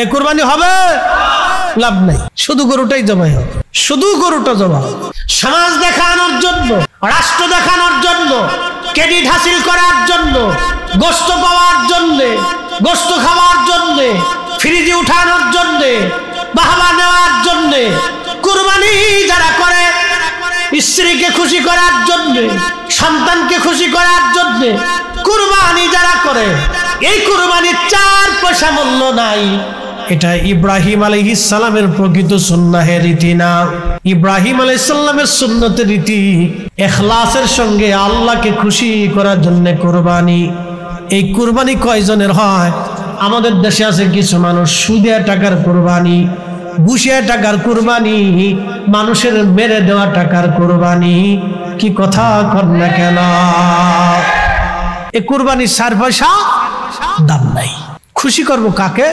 এ কুরবানি হবে? লাভ নাই, শুধু গরুটাই জবাই হবে, শুধু গরুটা জবাই হবে। সমাজ দেখানোর জন্য, রাষ্ট্র দেখানোর জন্য, ক্রেডিট হাসিল করার জন্য, গোশত পাওয়ার জন্য, গোশত খাওয়ার জন্য, ফ্রিজে উঠানোর জন্য, বাহবা নেওয়ার জন্য কুরবানি যারা করে, স্ত্রীকে খুশি করার জন্য, সন্তানকে খুশি করার জন্য কুরবানি যারা করে, এই কুরবানির 4 পয়সা মূল্য নাই। এটা ইব্রাহিম আলাইহিস সালামের প্রকৃত সুন্নাহের রীতি না। ইব্রাহিম আলাইহিস সালামের সুন্নতের রীতি ইখলাসের সঙ্গে আল্লাহকে খুশি করার জন্য কুরবানি। এই কুরবানি কয়জনের হয়? আমাদের দেশে আছে কিছু মানুষ সুদে টাকার কুরবানি, ঘুষিয়া টাকার কুরবানি, মানুষের মেরে দেওয়া টাকার কুরবানি। কি কথা কর না কেন? এই কুরবানির 4 পয়সা দাম নাই। খুশি করব কাকে?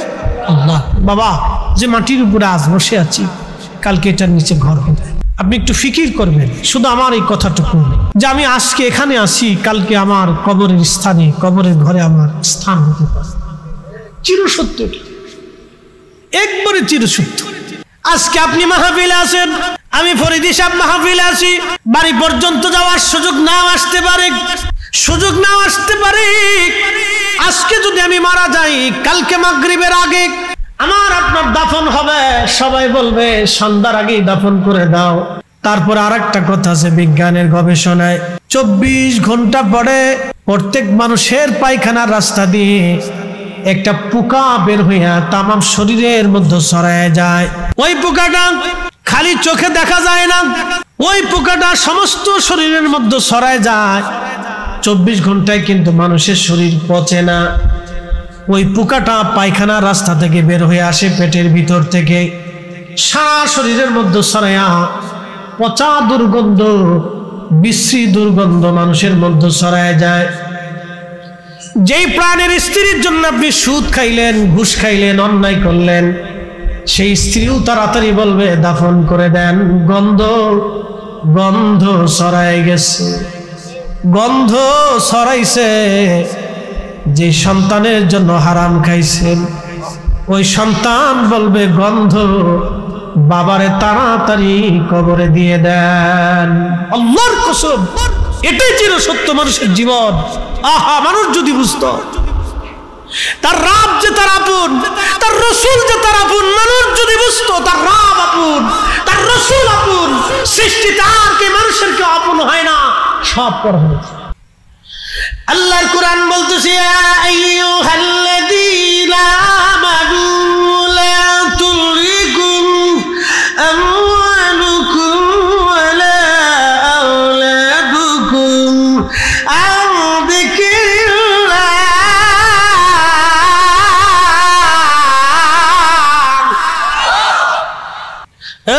আল্লাহ। বাবা, যে মাটির উপরে আজ বসে আছি, কালকে এটার নিচে ঘর হবে। আপনি একটু ফিকির করবেন শুধু আমার এই কথাটুকু, যে আমি আজকে এখানে আসি, কালকে আমার কবরের স্থানে, কবরের ঘরে আমার স্থান হতে পারে। চিরসত্য, একবারে চিরসত্য। আজকে আপনি মাহফিলে আছেন, আমি ফরিদি সাহেব মাহফিলে আছি, বাড়ি পর্যন্ত যাওয়ার সুযোগ নাও আসতে পারে, সুযোগ নাও আসতে পারে। আজকে যদি আমি মারা যাই, কালকে মাগরিবের আগে আমার আপনার দাফন হবে, সবাই বলবে সন্ধ্যার আগেই দাফন করে দাও। তারপর আরেকটা কথা আছে, বিজ্ঞানের গবেষণায় 24 ঘন্টা পরে প্রত্যেক মানুষের পায়খানার রাস্তা দিয়ে একটা পোকা বের হইয়া তামাম শরীরের মধ্যে ছড়ায় যায়। ওই পোকাটা খালি চোখে দেখা যায় না, ওই পোকাটা সমস্ত শরীরের মধ্যে ছড়ায় যায়। 24 ঘন্টায় কিন্তু মানুষের শরীর পচে না। ওই পোকাটা পায়খানার রাস্তা থেকে বের হয়ে আসে, পেটের ভিতর থেকে সারা শরীরের মধ্যে ছড়ায়া পচা দুর্গন্ধ, বিশ্রী দুর্গন্ধ মানুষের মধ্যে ছড়ায় যায়। যেই প্রাণের স্ত্রীর জন্য আপনি সুদ খাইলেন, ঘুষ খাইলেন, অন্যায় করলেন, সেই স্ত্রীও তাড়াতাড়ি বলবে দাফন করে দেন, গন্ধ গন্ধ ছড়ায় গেছে, গন্ধ ছড়াইছে। যে সন্তানের জন্য হারাম খাইছেন, ওই সন্তান বলবে গন্ধ, বাবারে তাড়াতাড়ি কবরে দিয়ে দেন। আল্লাহর কসম, এটাই চির সত্য মানুষের জীবন। আহা, মানুষ যদি বুঝতো তার রাব যে তার আপন, তার রসুল যে তার আপন, মানুষ যদি বুঝতো তার রাব আপন, তার রসুল আপন, সৃষ্টি তার কে মানুষের কেউ আপন হয় না, সব পর হয়েছে। আল্লাহর কোরআন বলতেছে, ইয়া আইয়ুহাল্লাযীনা আমানু লা তুলহিকুম আমওয়ালুকুম ওয়ালা আওলাদুকুম আন যিকরিল্লাহ।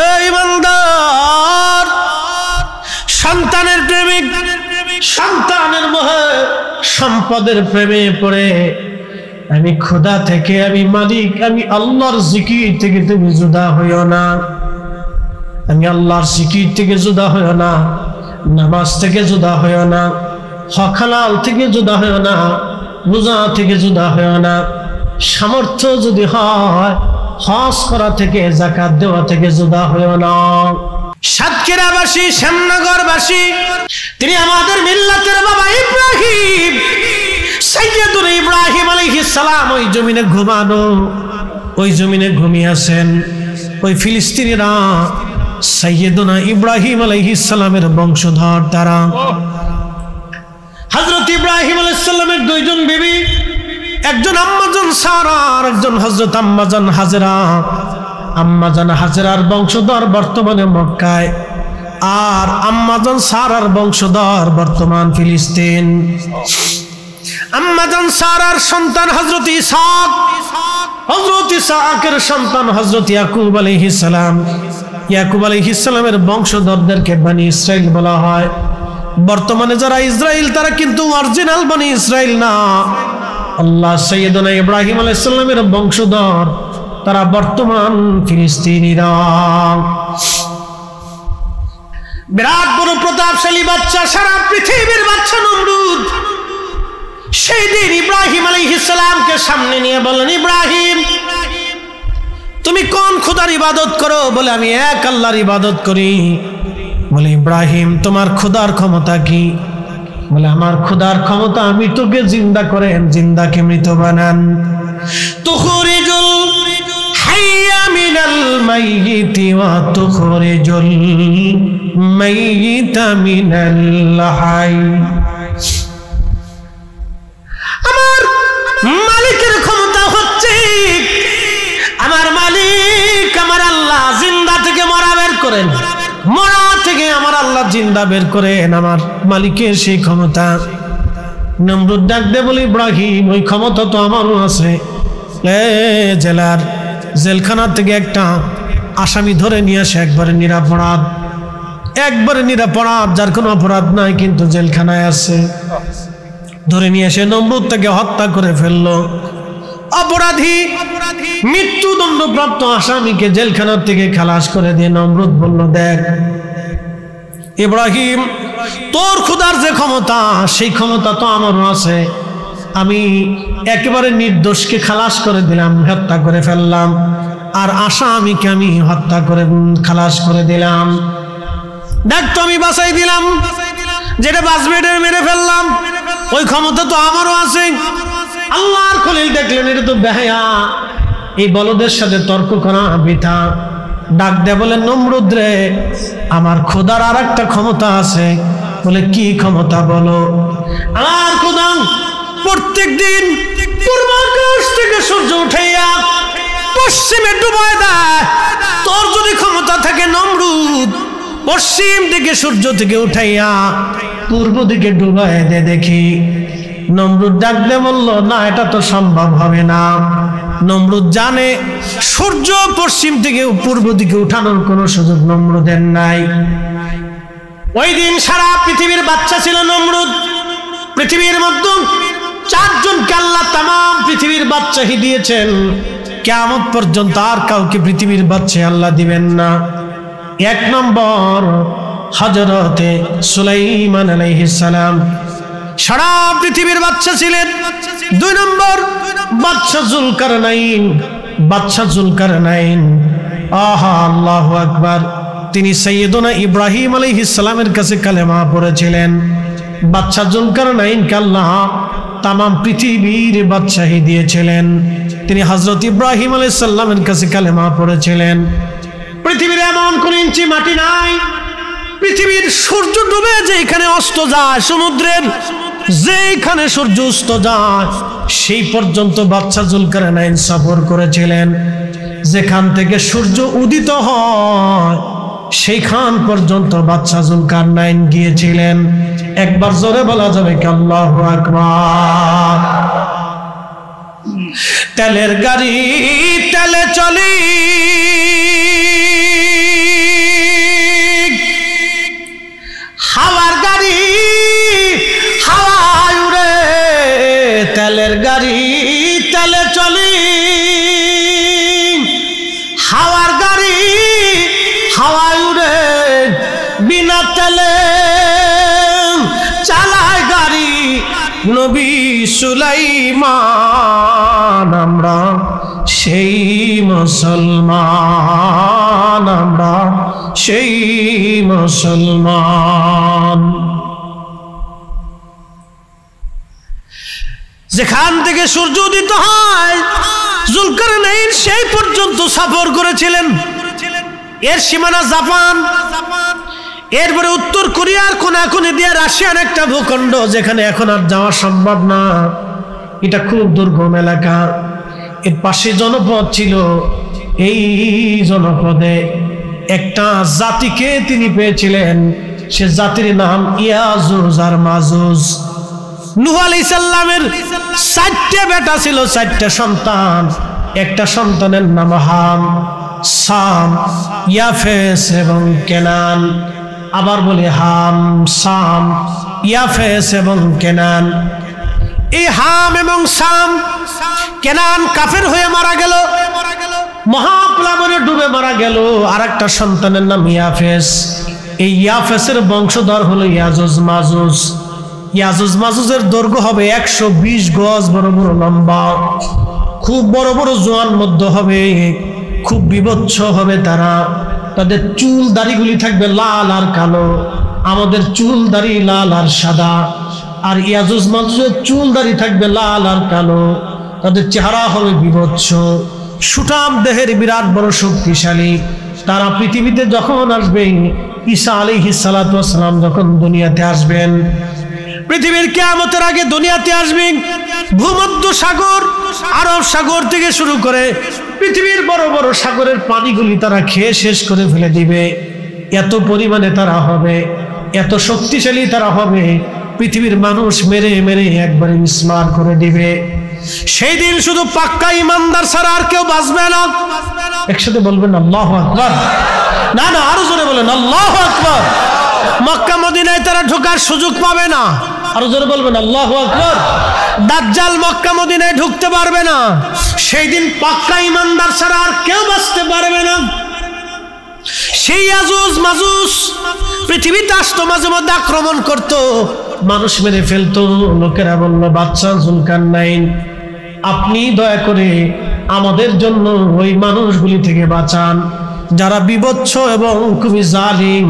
এই ইমানদার, সন্তানের প্রেমিক, সন্তানের মোহে, সম্পদের প্রেমে পড়ে আমি খোদা থেকে, আমি মালিক, আমি আল্লাহর জিকির থেকে তুমি জুদা হইও না। আমি আল্লাহর জিকির থেকে জুদা হইও না, নামাজ থেকে জুদা হইও না, হক হালাল থেকে জুদা হইও না, রোজা থেকে জুদা হইও না। সামর্থ্য যদি হয়, হজ করা থেকে, যাকাত দেওয়া থেকে জুদা হইও না। সাতক্ষীরাবাসী, শ্যামনগরবাসী, তিনি আমাদের মিল্লাতের বাবা ইব্রাহিম, সাইয়্যিদুল ইব্রাহিম আলাইহিস সালাম ওই জমিনে ঘুমানো, ওই জমিনে ঘুমিয়ে আছেন। ওই ফিলিস্তিনিরা সাইয়্যিদুনা ইব্রাহিম আলাইহিস সালামের বংশধর তারা। হযরত ইব্রাহিম আলাইহিস সালামের 2 জন বিবি, একজন আম্মাজান সারা আর একজন হযরত আম্মাজান হাজেরা। আম্মাজান হাজেরার বংশধর বর্তমানে মক্কায়, আর আম্মাজান সারার বংশধর বর্তমান ফিলিস্তিন। আম্মাজান সারার সন্তান হযরত ইসহাক, হযরত ইসহাকের সন্তান হযরত ইয়াকুব আলাইহিস সালাম। ইয়াকুব আলাইহিস সালামের বংশধরদেরকে বনি ইসরাইল বলা হয়। বর্তমানে যারা ইসরাইল, তারা কিন্তু অরিজিনাল বনি ইসরাইল না। আল্লাহ সাইয়্যিদুনা ইব্রাহিম আলাইহিস সালামের বংশধর, তারা বর্তমান ফিলিস্তিনিরা। বিরাট বড় প্রতাপশালী বাচ্চা, সারা পৃথিবীর বাচ্চা নমরুদ। সেই দিন ইব্রাহিম আলাইহিস সালামকে সামনে নিয়ে বলেন, ইব্রাহিম তুমি কোন খোদার ইবাদত করো? বলে আমি এক আল্লাহর ইবাদত করি। বলে ইব্রাহিম তোমার খোদার ক্ষমতা কি? বলে আমার খোদার ক্ষমতা আমি তোকে জিন্দা করেন, জিন্দাকে মৃত বানান। তুখরিজুল হাইয়া মিনাল মাইয়িতি ওয়া তুখরিজুল মাইয়িতা মিনাল হাই। আমার মালিকের ক্ষমতা হচ্ছে, আমার মালিক আমার আল্লাহ জিন্দা থেকে মরা বের করেন, মরা থেকে আমার আল্লাহ জিন্দা বের করেন, আমার মালিকের সেই ক্ষমতা। নমরুদ ডাক দে বলে ইব্রাহিম ওই ক্ষমতা তো আমারও আছে। জেলার জেলখানা থেকে একটা আসামি ধরে নিয়ে আসে, একবারে নিরাপরাধ, একবারে নিরাপরাধ, যার কোনো অপরাধ নাই কিন্তু জেলখানায় আছে। ধরে নিয়ে এসে নমরুদ তাকে হত্যা করে ফেললো। অপরাধী মৃত্যুদণ্ডপ্রাপ্ত আসামিকে জেলখানা থেকে খালাস করে দিয়ে নমরুদ বলল, দেখ ইব্রাহিম তোর খোদার যে ক্ষমতা সেই ক্ষমতা তো আমারও আছে। আমি একেবারে নির্দোষকে খালাস করে দিলাম, হত্যা করে ফেললাম, আর আসামিকে আমি হত্যা করে খালাস করে দিলাম। দেখ তো আমি বাঁচাই দিলাম, যেটা বাঁচবে এটা মেরে ফেললাম, ওই ক্ষমতা তো আমারও আছে। আল্লাহর খলিল দেখলেন এটা তো বেহায়া, এই বলদের সাথে তর্ক করা বৃথা। ডাক দে বলে নমরুদ রে, আমার খোদার আর একটা ক্ষমতা আছে। বলে কি ক্ষমতা বলো? আমার খোদা প্রত্যেক দিন পূর্ব আকাশ থেকে সূর্য উঠাইয়া পশ্চিমে ডুবায় দেয়। তোর যদি ক্ষমতা থাকে নমরুদ, পশ্চিম দিকে সূর্য থেকে উঠাইয়া পূর্ব দিকে ডুবায় দে দেখি। নমরুদ ডাক দে বলল, না এটা তো সম্ভব হবে না। নমরুদ জানে সূর্য পশ্চিম থেকে পূর্ব দিকে উঠানোর কোনো সুযোগ নমরুদের নাই। ওই দিন সারা পৃথিবীর বাচ্চা ছিল নমরুদ। পৃথিবীর মধ্যে 4 জনকে আল্লাহ তামাম পৃথিবীর বাদশাহী দিয়েছেন। কিয়ামত পর্যন্ত আর কাউকে পৃথিবীর বাদশাহী আল্লাহ দিবেন না। 1 নম্বর হযরতে সুলাইমান আলাইহিস সালাম সারা পৃথিবীর বাদশা ছিলেন। 2 নম্বর বাদশা জুলকারনাইন। আহা আল্লাহু আকবার, তিনি সাইয়েদনা ইব্রাহিম আলাইহিস সালামের কাছে কালেমা পড়েছিলেন। বাদশা জুলকারনাইনকে আল্লাহ তামাম পৃথিবীর বাদশাহী দিয়েছিলেন। তিনি হযরত ইব্রাহিম আলাইহিস সালামের কাছে কালেমা পড়েছিলেন। পৃথিবীর এমন কোন ইঞ্চি মাটি নাই, পৃথিবীর সূর্য ডুবে যেখানে অস্ত যায়, সমুদ্রের যেখানে সূর্য অস্ত যায় সেই পর্যন্ত বাদশা জুলকারনাইন সফর করেছিলেন। যেখান থেকে সূর্য উদিত হয় সেইখান পর্যন্ত বাদশা জুলকারনাইন গিয়েছিলেন। একবার জোরে বলা যাবে কি আল্লাহু আকবার। তেলের গাড়ি তেলে চলি, হাওয়ার গাড়ি হাওয়ায় উড়ে, তেলের গাড়ি তেলে চলি, হাওয়ার গাড়ি হাওয়ায় উড়ে, বিনা তেলে চালায় গাড়ি নবী সুলাইমান। আমরা সেই মুসলমান, আমরা সেই মুসলমান। যেখান থেকে সূর্য উদিত হয় জুলকারনাইন সেই পর্যন্ত সফর করেছিলেন। এর সীমানা জাপান, এরপরে উত্তর কোরিয়ার কোনাকুনি দিয়ে রাশিয়ার একটা ভূখণ্ড, যেখানে এখন আর যাওয়া সম্ভব না। এটা খুব দুর্গম এলাকা। এর পাশে জনপদ ছিল। এই জনপদে একটা জাতিকে তিনি পেয়েছিলেন, সে জাতির নাম ইয়াজুজ আর মাজুজ। নূহ আলাইহিস সালামের 4টে বেটা ছিল, 4টে সন্তান। একটা সন্তানের নাম হাম, সাম, ইয়াফেস এবং কেনান। আবার বলি হাম, সাম, ইয়াফেস এবং কেনান। এই হাম এবং সাম, কেনান কাফের হয়ে মারা গেল, মহাপ্লাবনে ডুবে মারা গেল। আর একটা সন্তানের নাম ইয়াফেস। এই ইয়াফেসের বংশধর হলো ইয়াজুজ মাজুজ। ইয়াজুজ মাজুজের দৈর্ঘ্য হবে 120 গজ, বড় বড় লম্বা, খুব বড় বড় জোয়ান মধ্য হবে। খুব বিভৎস হবে তারা। তাদের চুল দাড়িগুলি থাকবে লাল আর কালো, আমাদের চুল দাড়ি লাল আর সাদা। আর ইয়াজুজ মাজুজের চুল দাড়ি থাকবে লাল আর কালো, তাদের চেহারা হবে বিভৎস, সুঠাম দেহের, বিরাট বড় শক্তিশালী। তারা পৃথিবীতে যখন আসবে, ঈসা আলাইহিস সালাতু ওয়াস সালাম যখন দুনিয়াতে আসবেন, পৃথিবীর কিয়ামতের আগে দুনিয়াতে আসবেন, ভূমধ্য সাগর, আরব সাগর থেকে শুরু করে পৃথিবীর বড় বড় সাগরের পানিগুলি তারা খেয়ে শেষ করে ফেলে দিবে। এত পরিমাণে তারা হবে, এত শক্তিশালী তারা হবে, পৃথিবীর মানুষ মেরে মেরে একবারে মিসমার করে দিবে। সেই দিন শুধু পাক্কা ইমানদার ছাড়া আর কেউ বাঁচবে না। একসাথে বলবেন আল্লাহু আকবার। না না, আরো জোরে বলেন আল্লাহু আকবার। মক্কা মদিনায় তারা ঢোকার সুযোগ পাবে না। আরো জোরে বলবেন আল্লাহু আকবার। দাজ্জাল মক্কা মদিনায় ঢুকতে পারবে না। সেই দিন পাক্কা ইমানদার ছাড়া আর কেউ বাঁচতে পারবে না। সেই ইয়াজুজ মাজুজ পৃথিবীতে আসতো, মাঝে মধ্যে আক্রমণ করতো, মানুষ মেরে ফেলতো। লোকেরা বলল, বাদশা জুলকারনাইন, আপনি দয়া করে আমাদের জন্য ওই মানুষগুলি থেকে বাঁচান যারা বিভৎস এবং খুবই জালিম,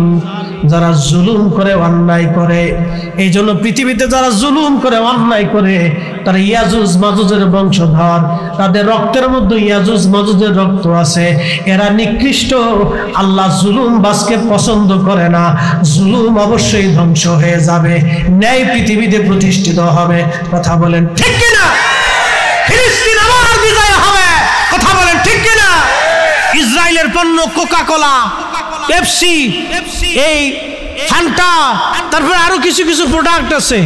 যারা জুলুম করে, অন্যায় করে। এই জন্য পৃথিবীতে যারা জুলুম করে, অন্যায় করে, তারা ইয়াজুজ মাজুজের বংশধর, তাদের রক্তের মধ্যে ইয়াজুজ মাজুজের রক্ত আছে। এরা নিকৃষ্ট, আল্লাহ জুলুম বাসকে পছন্দ করে না। জুলুম অবশ্যই ধ্বংস হয়ে যাবে, ন্যায় পৃথিবীতে প্রতিষ্ঠিত হবে। কথা বলেন ঠিক কিনা? ফিলিস্তিন আবার বিজয় হবে। কথা বলেন ঠিক কিনা? ইসরায়েলের পণ্য কোকা কোলা, পেপসি, এই ফান্টা, তারপরে আরো কিছু কিছু প্রোডাক্ট আছে,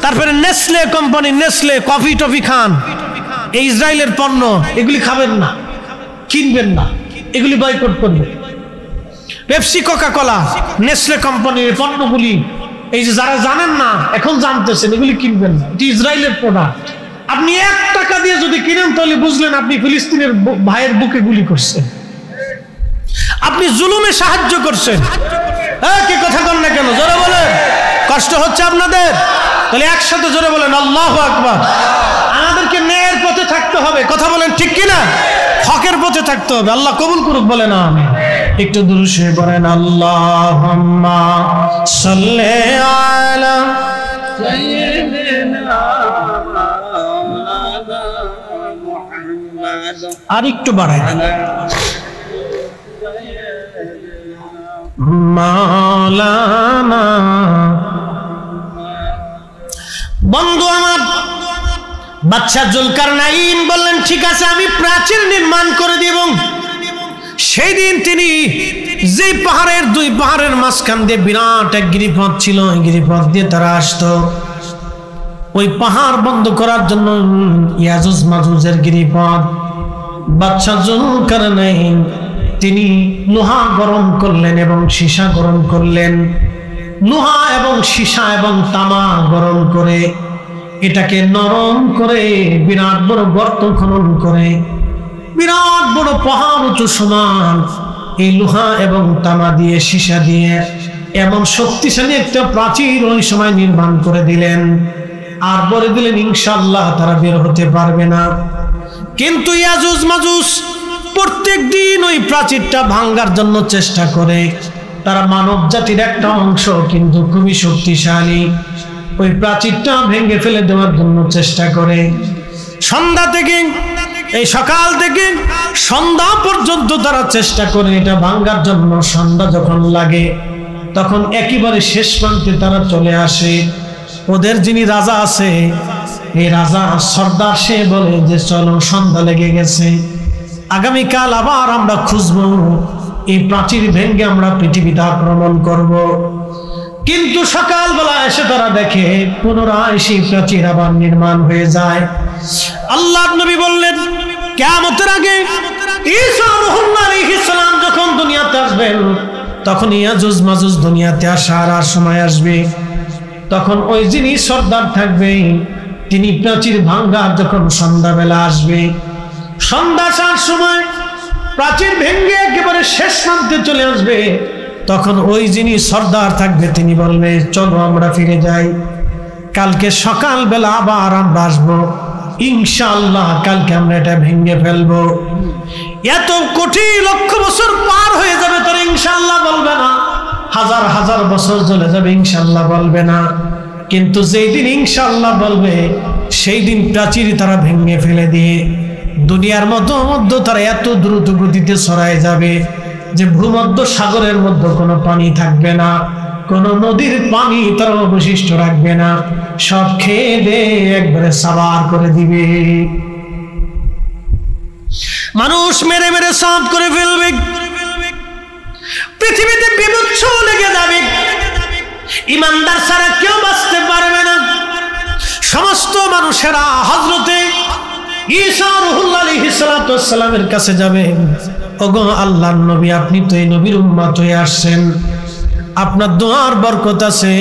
তারপরে Nestle company, Nestle coffee toffee খান, এই ইসরায়েলের পণ্য, এগুলি খাবেন না, কিনবেন না, এগুলি বয়কট করবেন। পেপসি, কোকা কোলা, নেসলে কোম্পানির পণ্যগুলি, এই যে যারা জানেন না এখন জানতেছেন, এগুলি কিনবেন না, এটি ইসরায়েলের প্রোডাক্ট। আপনি 1 টাকা দিয়ে যদি কিনেন তাহলে বুঝলেন আপনি ফিলিস্তিনের ভাইয়ের বুকে গুলি করছেন, আপনি জুলুমে সাহায্য করছেন। কি কথা বলেন না কেন? জোরে বলেন। কষ্ট হচ্ছে আপনাদের? তাহলে একসাথে জোরে বলেন আল্লাহু আকবার। আমাদেরকে ন্যায়ের পথে থাকতে হবে। কথা বলেন ঠিক কিনা? হকের পথে থাকতে হবে। আল্লাহ কবুল করুক, বলেন আমিন। একটু দুরূদ শরীফ পড়েন। আল্লাহুম্মা সাল্লি আলা সাইয়্যিদিনা মুহাম্মাদ। আর একটু বাড়াই মাওলানা। বন্ধু আমার, বাদশা জুলকারনাইন বললেন, ঠিক আছে, আমি প্রাচীর নির্মাণ করে দিব। সেই দিন তিনি যে পাহাড়ের, 2 পাহাড়ের মাঝখান দিয়ে বিরাট এক গিরিপথ ছিল, ওই গিরিপথ দিয়ে তারা আসতো। ওই পাহাড় বন্ধ করার জন্য ইয়াজুজ মাজুজের গিরিপথ, বাদশা জুলকারনাইন তিনি লোহা গরম করলেন এবং সীসা গরম করলেন। লোহা এবং সীসা এবং তামা গরম করে এটাকে নরম করে বিরাট বড় গর্ত খনন করে, বিরাট বড় পাহাড় উঁচু সমান এই লোহা এবং তামা দিয়ে, সীসা দিয়ে এমন শক্তিশালী একটা প্রাচীর ওই সময় নির্মাণ করে দিলেন। আর বলে দিলেন, ইনশাআল্লাহ তারা বের হতে পারবে না। কিন্তু ইয়াজুজ মাজুজ প্রত্যেক দিন ওই প্রাচীরটা ভাঙার জন্য চেষ্টা করে। তারা মানব জাতির একটা অংশ, কিন্তু খুবই শক্তিশালী। ওই প্রাচীরটা ভেঙে ফেলে দেওয়ার জন্য চেষ্টা করে। সন্ধ্যা থেকে, এই সকাল থেকে সন্ধ্যা পর্যন্ত তারা চেষ্টা করে এটা ভাঙার জন্য। সন্ধ্যা যখন লাগে তখন একেবারে শেষ প্রান্তে তারা চলে আসে। ওদের যিনি রাজা আছে, এই রাজা সর্দার, সে বলে যে চলো, সন্ধ্যা লেগে গেছে, আগামীকাল আবার আমরা খুঁজবো, এই প্রাচীর ভেঙে আমরা পৃথিবীতে আক্রমণ করব। কিন্তু সকালবেলা এসে তারা দেখে পুনরায় সেই প্রাচীর আবার নির্মাণ হয়ে যায়। আল্লাহর নবী বললেন, কিয়ামতের আগে ঈসা আলাইহিস সালাম যখন দুনিয়াতে আসবেন, তখন ইয়াজুজ মাজুজ দুনিয়াতে আসার আর সময় আসবে। তখন ওই যিনি সর্দার থাকবে, তিনি প্রাচীর ভাঙার যখন সন্ধ্যাবেলা আসবে, সন্ধ্যা আসার সময় প্রাচীর ভেঙে একেবারে শেষ প্রান্তে চলে আসবে, তখন ওই যিনি সর্দার থাকবে তিনি বলবে, চলো আমরা ফিরে যাই, কালকে সকালবেলা আবার আমরা আসবো, ইনশাআল্লাহ কালকে আমরা এটা ভেঙে ফেলবো। এত কোটি লক্ষ বছর পার হয়ে যাবে, তারা ইনশাআল্লাহ বলবে না। হাজার হাজার বছর চলে যাবে, ইনশাআল্লাহ বলবে না। কিন্তু যেই দিন ইনশাআল্লাহ বলবে, সেই দিন প্রাচীর তারা ভেঙে ফেলে দিয়ে দুনিয়ার মধ্যে তারা এত দ্রুত গতিতে ছড়ায় যাবে যে ভূমধ্য সাগরের মধ্যে কোনো পানি থাকবে না, কোন নদীর পানি তারা অবশিষ্ট রাখবে না, সব খেয়ে দিয়ে একবারে সাবার করে দিবে। মানুষ মেরে মেরে সাফ করে ফেলবে, পৃথিবীতে বিভৎস লেগে যাবে, ইমানদার ছাড়া কেউ বাঁচতে পারবে না। সমস্ত মানুষেরা হযরতে ঈসা রূহুল্লাহ আলাইহিস সালাতু ওয়াস সালামের কাছে যাবে, ওগো আল্লাহর নবী, আপনি তো এই নবীর উম্মত হয়ে আসছেন, আপনার দোয়ার বরকত আছে,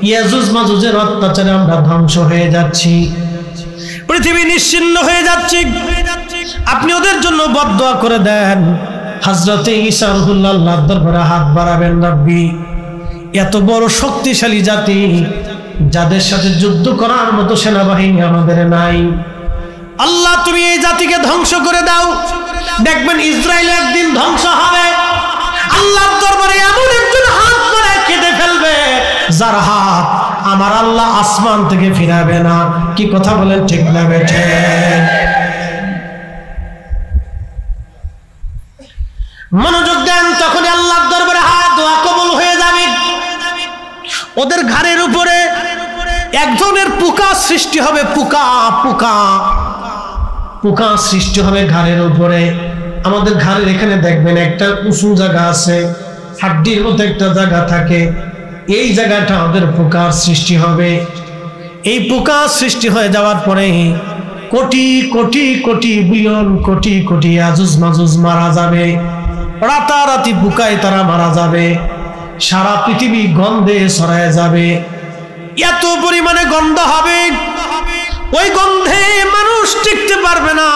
ইয়াজুজ মাজুজের অত্যাচারে আমরা ধ্বংস হয়ে যাচ্ছি, পৃথিবী নিশ্চিহ্ন হয়ে যাচ্ছে, আপনি ওদের জন্য বদদোয়া করে দেন। হযরতে ঈসা রূহুল্লাহ আল্লাহর দরবারে হাত বাড়াবেন, রব্বি, এত বড় শক্তিশালী জাতি, যাদের সাথে যুদ্ধ করার মতো সেনাবাহিনী আমাদের নাই, আল্লাহ তুমি এই জাতিকে ধ্বংস করে দাও। দেখবেন ইসরায়েল একদিন ধ্বংস হবে, আল্লাহর দরবারে এমন একজন হাত বাড়ায় কেটে ফেলবে, যার হাত আমার আল্লাহ আসমান থেকে ফিরাবে না। কি কথা বলেন, ঠিক না বেঠে? মনোযোগ দেন, তখন আল্লাহর দরবারে হাত দোয়া কবুল হয়ে যাবে। ওদের ঘাড়ের উপরে এক ধরনের পোকা সৃষ্টি হবে, পোকা পোকা পোকা সৃষ্টি হবে ঘাড়ের উপরে। আমাদের ঘাড়ের এখানে দেখবেন একটা উঁচু জায়গা আছে, হাড্ডির মতো একটা জায়গা থাকে, এই জায়গাটা ওদের পোকার সৃষ্টি হবে। এই পোকা সৃষ্টি হয়ে যাওয়ার পরে কোটি কোটি কোটি বিলিয়ন কোটি কোটি আজুজ মাজুজ মারা যাবে, রাতারাতি পোকায় তারা মারা যাবে, সারা পৃথিবী গন্ধে ছড়ায় যাবে, এত পরিমাণে গন্ধ হবে, ওই গন্ধে মানুষ টিকতে পারবে না।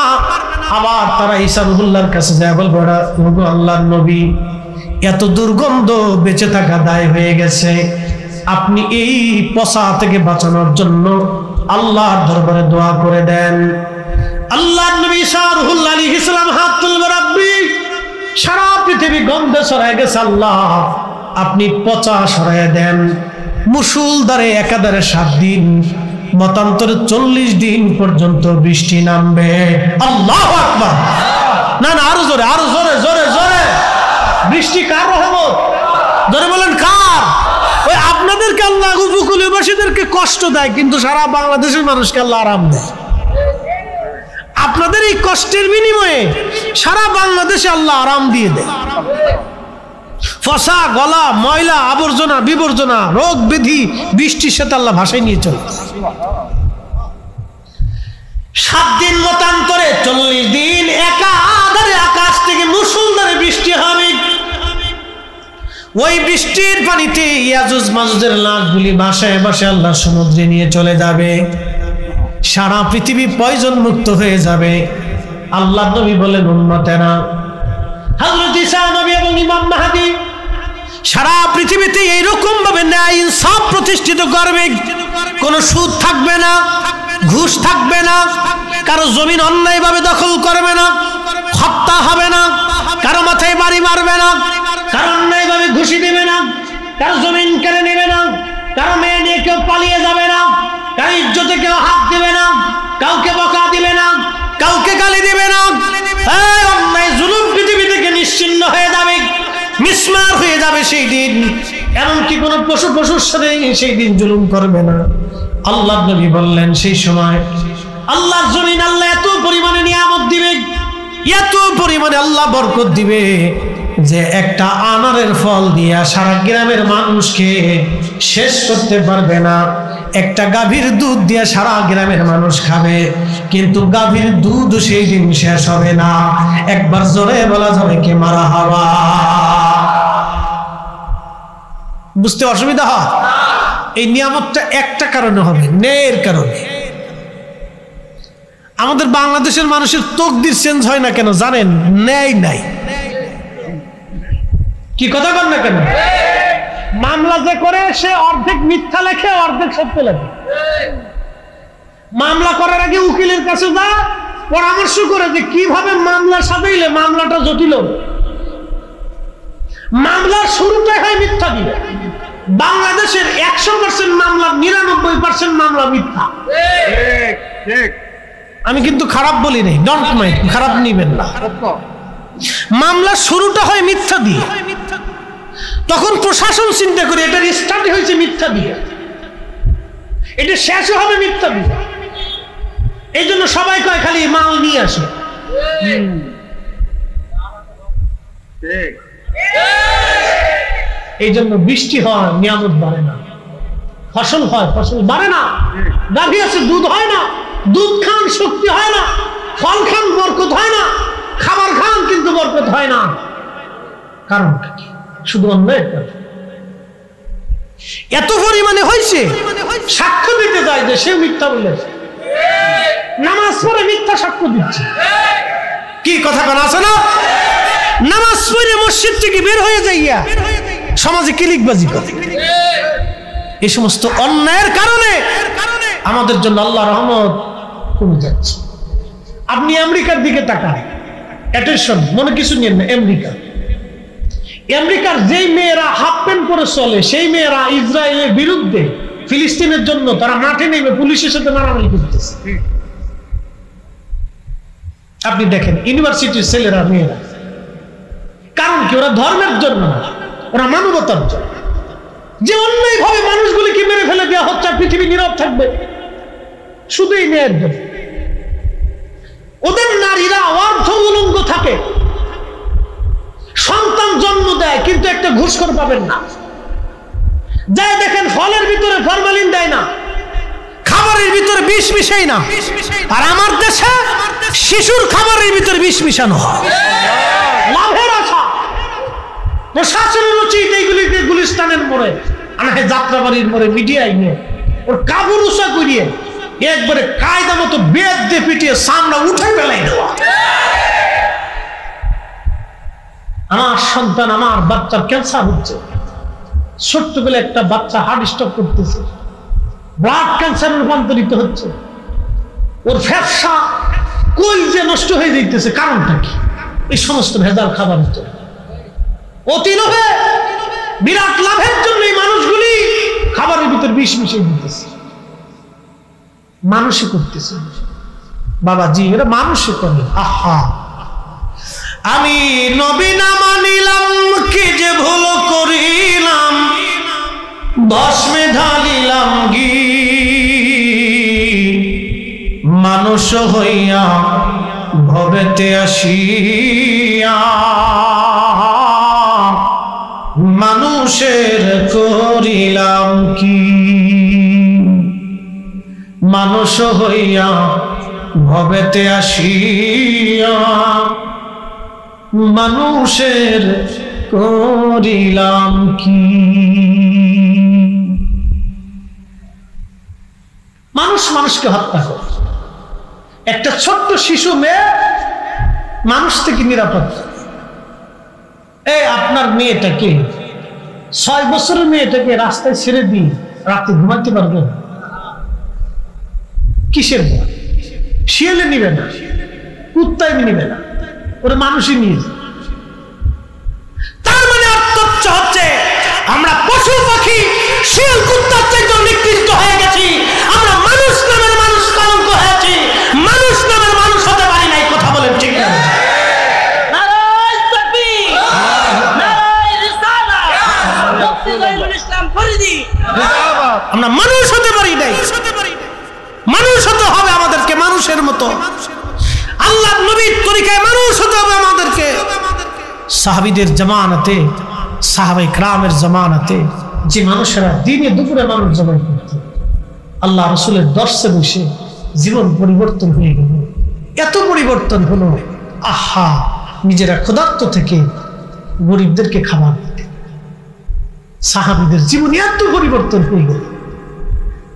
আবার তারা ঈসা রূহুল্লাহর কাছে যায়, বলবে, ওগো আল্লাহর নবী, এত দুর্গন্ধ বেঁচে থাকা দায় হয়ে গেছে, আপনি এই পচা থেকে বাঁচানোর জন্য আল্লাহর দরবারে দোয়া করে দেন। আল্লাহর নবী ঈসা রূহুল্লাহ আলাইহিস সালাম হাত তুলবে, রব্বি, সারা পৃথিবী গন্ধে ছড়ায় গেছে, আল্লাহ আপনি পচা সরাইয়া দেন। মুষলধারে একাধারে 7 দিন, মতান্তরে 40 দিন পর্যন্ত বৃষ্টি নামবে। আল্লাহু আকবার! না না, আরো জোরে, আরো জোরে, জোরে জোরে। বৃষ্টি কার রহমত? জোরে বলেন, কার? ওই আপনাদেরকে আল্লাহ উপকূলবাসীদেরকে কষ্ট দেয়, কিন্তু সারা বাংলাদেশের মানুষকে আল্লাহ আরাম দেয়। আপনাদের এই কষ্টের বিনিময়ে সারা বাংলাদেশে আল্লাহ আরাম দিয়ে দেয়। ফসা গলা, ময়লা, আবর্জনা, বিবর্জনা, রোগ ব্যাধি বৃষ্টির সাথে আল্লাহ ভাসায় নিয়ে চলে। 7 দিন মতান্তরে 40 দিন একাধারে আকাশ থেকে মুষলধারে বৃষ্টি হবে। ওই বৃষ্টির পানিতে ইয়াজুজ মাজুজের লাশগুলি ভাসায় ভাসায় আল্লাহ সমুদ্রে নিয়ে চলে যাবে, সারা পৃথিবী পয়জন মুক্ত হয়ে যাবে। আল্লাহ নবী বলেন, উম্মতেরা, হযরত ঈসা নবী এবং ইমাম মাহদী সারা পৃথিবীতে এইরকম ভাবে ন্যায় ইনসাফ প্রতিষ্ঠিত করবে, কোনো সুদ থাকবে না, ঘুষ থাকবে না, কারো জমিন অন্যায়ভাবে দখল করবে না, হত্যা হবে না, কারো মাথায় বাড়ি মারবে না, কারো অন্যায়ভাবে ঘুষি দেবে না, কারো জমিন কেড়ে নেবে না, কারো মেয়ে নিয়ে কেউ পালিয়ে যাবে না, কারো ইজ্জতে কেউ হাত দেবে না, কাউকে বকা দিবে না, কাউকে গালি দিবে না। অন্যায় জুলুম পৃথিবী থেকে নিশ্চিহ্ন হয়ে যাবে, মিসমার হয়ে যাবে সেই দিন। এমনকি কোনো পশুর সাথে সেই দিন জুলুম করবে না। আল্লাহ নবী বললেন, সেই সময় আল্লাহর জমিন আল্লাহ এত পরিমাণে নিয়ামত দিবে, এত পরিমাণে আল্লাহ বরকত দিবে যে একটা আনারের ফল দিয়া সারা গ্রামের মানুষকে শেষ করতে পারবে না। একটা গাভীর দুধ দিয়ে সারা গ্রামের মানুষ খাবে, কিন্তু গাভীর দুধ সেই দিন শেষ হবে না। একবার জোরে বলা যাবে কি মারহাবা? বুঝতে অসুবিধা হয়? এই নিয়ামতটা একটা কারণে হবে, ন্যায়ের কারণে। আমাদের বাংলাদেশের মানুষের তকদির চেঞ্জ হয় না কেন জানেন? ন্যায় নাই। কি কথা বল না কেন? মামলা যে করে সে অর্ধেক মিথ্যা লেখে, অর্ধেক সত্য লেখে। মামলা করার আগে উকিলের কাছে যা পরামর্শ করে যে কিভাবে মামলা সাজাইলে মামলাটা জটিল। মামলার শুরুটাই হয় মিথ্যা দিয়ে। বাংলাদেশের 100% মামলা 99% মামলা মিথ্যা। আমি কিন্তু খারাপ বলি নাই, ডোন্ট মাইন্ড, খারাপ নিবেন না। মামলার শুরুটা হয় মিথ্যা দিয়ে, তখন প্রশাসন চিন্তা করে এটার স্টার্ট হয়েছে মিথ্যা দিয়ে, এটা শেষও হবে মিথ্যা দিয়ে। এই জন্য সবাই কয় খালি মাল নিয়ে আসে। এই জন্য বৃষ্টি হয়, নিয়ামত বাড়ে না, ফসল হয়, ফসল বাড়ে না, গাভী আছে দুধ হয় না, দুধ খান শক্তি হয় না, ফল খান বরকত হয় না, খাবার খান কিন্তু বরকত হয় না। কারণটা কি? শুধু অন্যায়। এত পরিমাণে হয়েছে, সাক্ষ্য দিতে যায় যে সে মিথ্যা বলেছে, নামাজ পড়ে মিথ্যা সাক্ষ্য দিচ্ছে। কি কথা বলা আছে না? নামাজ পড়ে মসজিদ থেকে বের হয়ে যাইয়া সমাজে কিলিকবাজি করে। এই সমস্ত অন্যায়ের কারণে আমাদের জন্য আল্লাহ রহমত কমে যাচ্ছে। আপনি আমেরিকার দিকে তাকান, অ্যাটেনশন, মনে কিছু নিয়েন না। আমেরিকার যেই মেয়েরা হাফ প্যান্ট পরে চলে, সেই মেয়েরা ইসরায়েলের বিরুদ্ধে, ফিলিস্তিনের জন্য তারা মাঠে নেমে পুলিশের সাথে মারামারি করতেছে। আপনি দেখেন ইউনিভার্সিটির ছেলেরা, মেয়েরা। কারণ কি? ওরা ধর্মের জন্য না, ওরা মানবতার জন্য। যে অন্যায় ভাবে মানুষগুলিকে মেরে ফেলে দেওয়া হচ্ছে, পৃথিবী নীরব থাকবে শুধু এই মেয়ের জন্য। ওদের নারীরা অর্ধ উলঙ্গ থাকে, সন্তান জন্ম দেয়, কিন্তু একটা ঘুষখোর পাবেন না। যাই দেখেন ফলের ভিতরে ফরমালিন দেয় না, খাবারের ভিতরে বিষ মিশাই না। আর আমার দেশে শিশুর খাবারের ভিতরে বিষ মিশানো হয়। লাভের আশা প্রশাসনের উচিত এইগুলিকে গুলিস্তানের মোড়ে, যাত্রাবাড়ির মোড়ে মিডিয়ায় নিয়ে ওর কাবুল উষা করিয়ে একবারে কায়দা মতো বেদ দিয়ে পিটিয়ে সামনে উঠে ফেলাই দেওয়া। আমার সন্তান, আমার বাচ্চার ক্যান্সার হচ্ছে, ছোট্ট বেলা একটা বাচ্চা হার্ট স্ট্রোক করতেছে, ব্লাড ক্যান্সারে রূপান্তরিত হচ্ছে, ওর ফ্যাপসা কলজে নষ্ট হয়ে যাইতেছে। কারণটা কি? এই সমস্ত ভেজাল খাবার হচ্ছে। অতি লোভে, বিরাট লাভের জন্য এই মানুষগুলি খাবারের ভিতর বিষ মিশিয়ে দিতেছে। মানুষই করতেছে বাবাজি, এরা মানুষই করে। আহা, আমি নবী না মানিলাম, কি যে ভুল করিলাম, ভস্মে ঢালিলাম ঘি, মানুষ হইয়া ভবেতে আসিয়া, মানুষের করিলাম কি। মানুষ হইয়া ভবেতে আসিয়া, মানুষের করিলাম কি। মানুষ মানুষকে হত্যা করে। একটা ছোট্ট শিশু মেয়ে মানুষ থেকে নিরাপদ। এই আপনার মেয়েটাকে, 6 বছরের মেয়েটাকে রাস্তায় ছেড়ে দিয়ে রাতে ঘুমাতে পারবেন? কিসের ভয়? শিয়ালে নিবে না, কুত্তায় নিবে না, ওরা মানুষই নিয়ে যায়। তার মানে অর্থ হচ্ছে আমরা পশু পাখি, শিয়াল কুত্তার চাইতে নিকৃষ্ট হয়ে গেছি। আমরা মানুষ নামের মানুষ কলঙ্ক হয়েছি, মানুষ নামের মানুষ হতে পারি নাই। কথা বলেন ঠিক না? আমরা মানুষ হতে পারি নাই, মানুষ হতে হবে আমাদেরকে মানুষের মতো। আল্লাহ নবীর তরিকায় মানুষ হতে হবে আমাদেরকে। সাহাবীদের জামানাতে, সাহাবায়ে কেরামের জামানাতে যে মানুষেরা দিনে দুপুরে মানুষ জবাই করত, আল্লাহ রাসূলের দর্শে বসে জীবন পরিবর্তন হয়ে গেল। এত পরিবর্তন হলো, আহা, নিজেরা ক্ষুধার্ত থেকে গরিবদেরকে খাবার দিতে। সাহাবীদের জীবনে এত পরিবর্তন হয়ে গেল,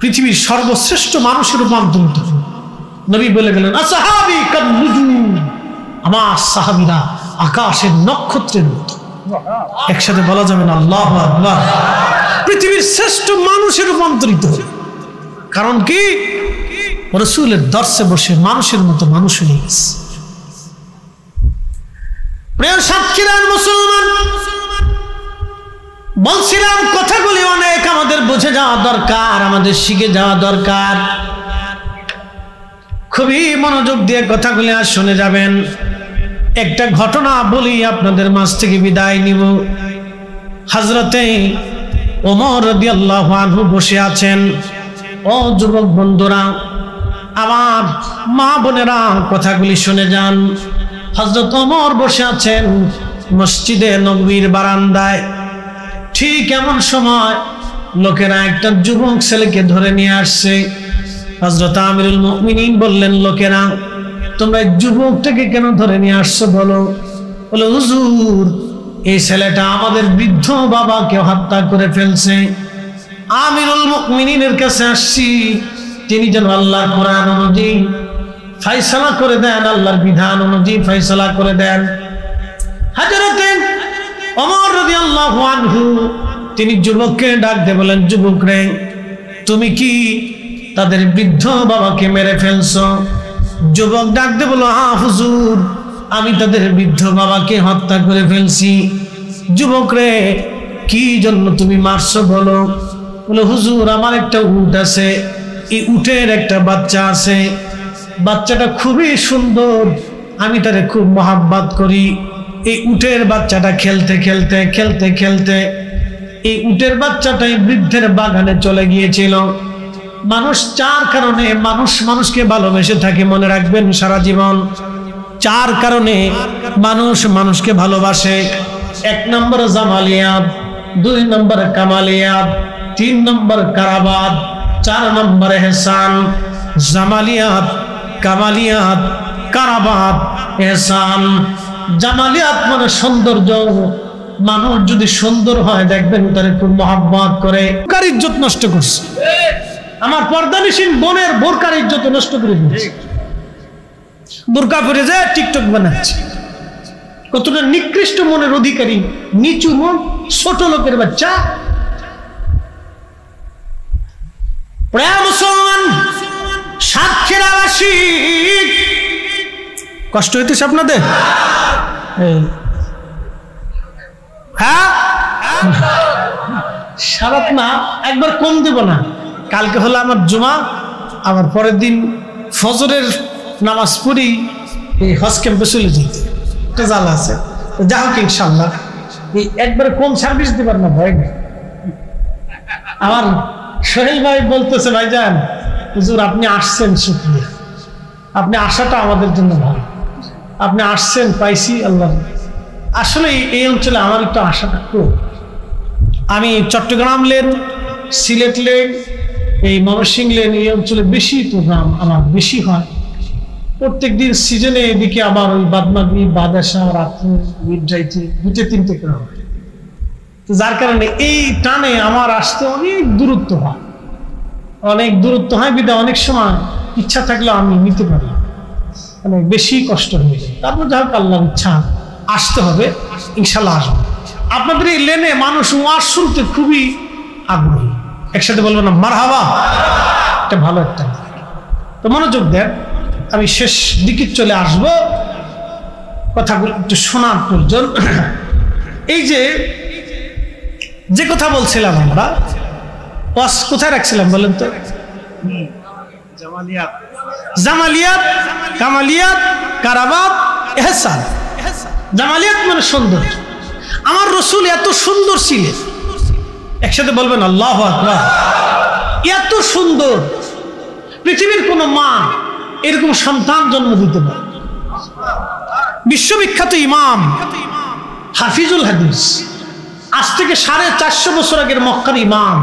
পৃথিবীর সর্বশ্রেষ্ঠ মানুষের রূপান্তরিত হল। নবী বলে গেলেন, আসহাবী কান্নুজুম, আমার সাহাবীরা আকাশের নক্ষত্রের মতো। একসাথে বলা যাবে না আল্লাহু আকবার? পৃথিবীর শ্রেষ্ঠ মানুষের রূপান্তরিত হল। কারণ কি? রাসূলের দর্শে বসে মানুষের মতো মানুষ হয়ে গেছে। প্রিয় সাতক্ষীরার মুসলমান, বলছিলাম কথাগুলি অনেক আমাদের বুঝে যাওয়া দরকার, আমাদের শিখে যাওয়া দরকার। খুবই মনোযোগ দিয়ে কথাগুলি আর শুনে যাবেন। একটা ঘটনা বলি, আপনাদের মাঝ থেকে বিদায় নিব। হযরতে ওমর রাদিয়াল্লাহু আনহু বসে আছেন। ও যুবক বন্ধুরা, আমার মা বোনেরা, কথাগুলি শুনে যান। হযরত ওমর বসে আছেন মসজিদে নববীর বারান্দায়। ঠিক এমন সময় লোকেরা একটা যুবক ছেলেকে ধরে নিয়ে আসছে। হযরত আমিরুল মুমিনিন বললেন, লোকেরা তোমরা এই যুবকটাকে কেন ধরে নিয়ে আসছো বলো? বলে, হুজুর এই ছেলেটা আমাদের বৃদ্ধ বাবাকে হত্যা করে ফেলছে। আমিরুল মুমিনিনের কাছে আসছি, তিনি যেন আল্লাহর কোরআন অনুযায়ী ফয়সালা করে দেন, আল্লাহর বিধান অনুযায়ী ফয়সালা করে দেন। হযরতে ওমর রাদিয়াল্লাহু আনহু তিনি যুবককে ডাক দিয়ে বলেন, যুবক রে, তুমি কি তাদের বৃদ্ধ বাবাকে মেরে ফেলছো? যুবক ডাক দিয়ে বলল, হ্যাঁ হুজুর, আমি তাদের বৃদ্ধ বাবাকে হত্যা করে ফেলছি। যুবক রে, কি জন্য তুমি মারছো বলো? বলে, হুজুর আমার একটা উট আছে, এই উটের একটা বাচ্চা আছে, বাচ্চাটা খুবই সুন্দর, আমি তারে খুব মহাব্বত করি। এই উটের বাচ্চাটা খেলতে খেলতে খেলতে খেলতে এই উটের বাচ্চাটাই বৃদ্ধের বাগানে চলে গিয়েছিল। মানুষ চার কারণে মানুষকে ভালোবেসে থাকে, মনে রাখবেন সারা জীবন। চার কারণে মানুষকে ভালোবাসে। 1 নম্বর জামালিয়াত, 2 নম্বর কামালিয়াত, 3 নম্বর কারাবাত, 4 নম্বর ইহসান। জামালিয়াত, কামালিয়াত, কারাবাত, ইহসান। জামালিয়াত মানে সৌন্দর্য। মানুষ যদি সুন্দর হয় দেখবেন তারে খুব মহব্বত করে। কার ইজ্জত নষ্ট করছে, আমার পর্দানিসীন বোনের বোরকার ইজ্জত নষ্ট করে দিয়েছে। বোরকা পরে যায় টিকটক বানাচ্ছে। কতটা নিকৃষ্ট মনের অধিকারী, নিচু মন, ছোট লোকের বাচ্চা। প্রিয় মুসলমান, সাতক্ষীরাবাসী, কষ্ট হইতেছে আপনাদের? হ্যাঁ, সারাত না, একবার কম দেব না। কালকে হলো আমার জুমা, আমার পরের দিন ফজরের নামাজ পড়ি এই হজ ক্যাম্পে চলে যেতে, একটা জ্বালা আছে। যা হোক ইনশাল্লাহ এই একবারে কম সার্ভিস দেবার না, ভয় নেই। আমার সোহেল ভাই বলতেছে, ভাইজান হুজুর আপনি আসছেন, শুকরিয়া, আপনি আসাটা আমাদের জন্য ভালো। আপনি আসছেন, পাইছি আল্লাহ। আসলে এই অঞ্চলে আমার একটু আশাটা খুব। আমি চট্টগ্রাম লেন, সিলেট লেন, এই ময়মনসিংহ লেন, এই অঞ্চলে বেশি প্রোগ্রাম আমার বেশি হয়। প্রত্যেকদিন সিজনে এদিকে আবার ওই বাদমাগি, বাদাসা, রাত্রে, মিডরাইতে 2-3টে করে হয়। তো যার কারণে এই টানে আমার আসতে অনেক দূরত্ব হয়, বিধায় অনেক সময় ইচ্ছা থাকলেও আমি নিতে পারি, মানে বেশি কষ্ট হয়ে যায়। তারপর যাই হোক আল্লাহর ইচ্ছা, আসতে হবে, ইনশাল্লাহ আসবো। আপনাদের এই লেনে মানুষ ওয়াজ শুনতে খুবই আগ্রহী। একসাথে বলবো না মারহাবা? এটা ভালো একটা। তো মনোযোগ দেন, আমি শেষ দিকে চলে আসব, কথাগুলো একটু শোনার প্রয়োজন। এই যে কথা বলছিলাম আমরা, ওয়াজ কোথায় রাখছিলাম বলেন তো? জামালিয়াত, কামালিয়াত, কারাবাত, ইহসান। জামালিয়াত মানে সুন্দর। আমার রাসূল এত সুন্দর ছিলেন, একসাথে বলবেন আল্লাহু আকবার। এত সুন্দর, পৃথিবীর কোন মা এরকম সন্তান জন্ম দিতে পারে। বিশ্ববিখ্যাত ইমাম, হাফিজুল হাদিস, আজ থেকে 450 বছর আগের মক্কার ইমাম,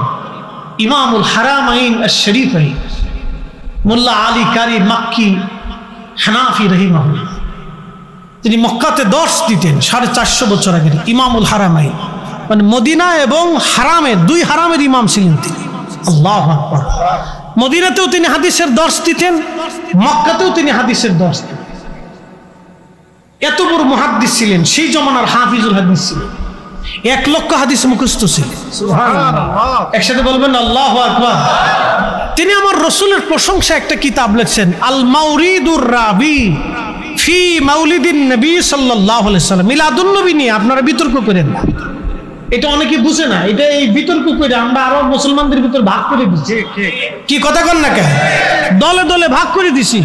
ইমামুল হারামাইন আশ-শরীফাইন, মোল্লা আলী কারি মাক্কি হানাফি রাহিমাহুল্লাহ, তিনি মক্কাতে দর্শ দিতেন 450 বছর আগের ইমামুল হারামাইন, মানে মদিনা এবং হারামে, 2 হারামের ইমাম ছিলেন তিনি। আল্লাহু আকবার। মদিনাতেও তিনি হাদিসের দর্শ দিতেন, মক্কাতেও তিনি হাদিসের দর্শ দিতেন। এত বড় মুহাদ্দিস ছিলেন, সেই জমানার হাফিজুল হাদিস ছিলেন। 1 লক্ষ হাদিস মুখস্থ ছিলেন। সুবহানাল্লাহ। একসাথে বলবেন আল্লাহু আকবার। তিনি আমার রসুলের প্রশংসা একটা কিতাব লিখছেন, আল মাউরিদুর রাবি ফি মাউলিদিন নবী সাল্লাল্লাহু আলাইহি সাল্লাম। মিলাদুন নবী নিয়ে আপনারা বিতর্ক করেন না, এটা অনেকে বুঝে না। এটা এই বিতর্ক করে আমরা আরো মুসলমানদের ভিতর ভাগ করে দিচ্ছি। কি কথা কন না কেন? দলে দলে ভাগ করে দিছি।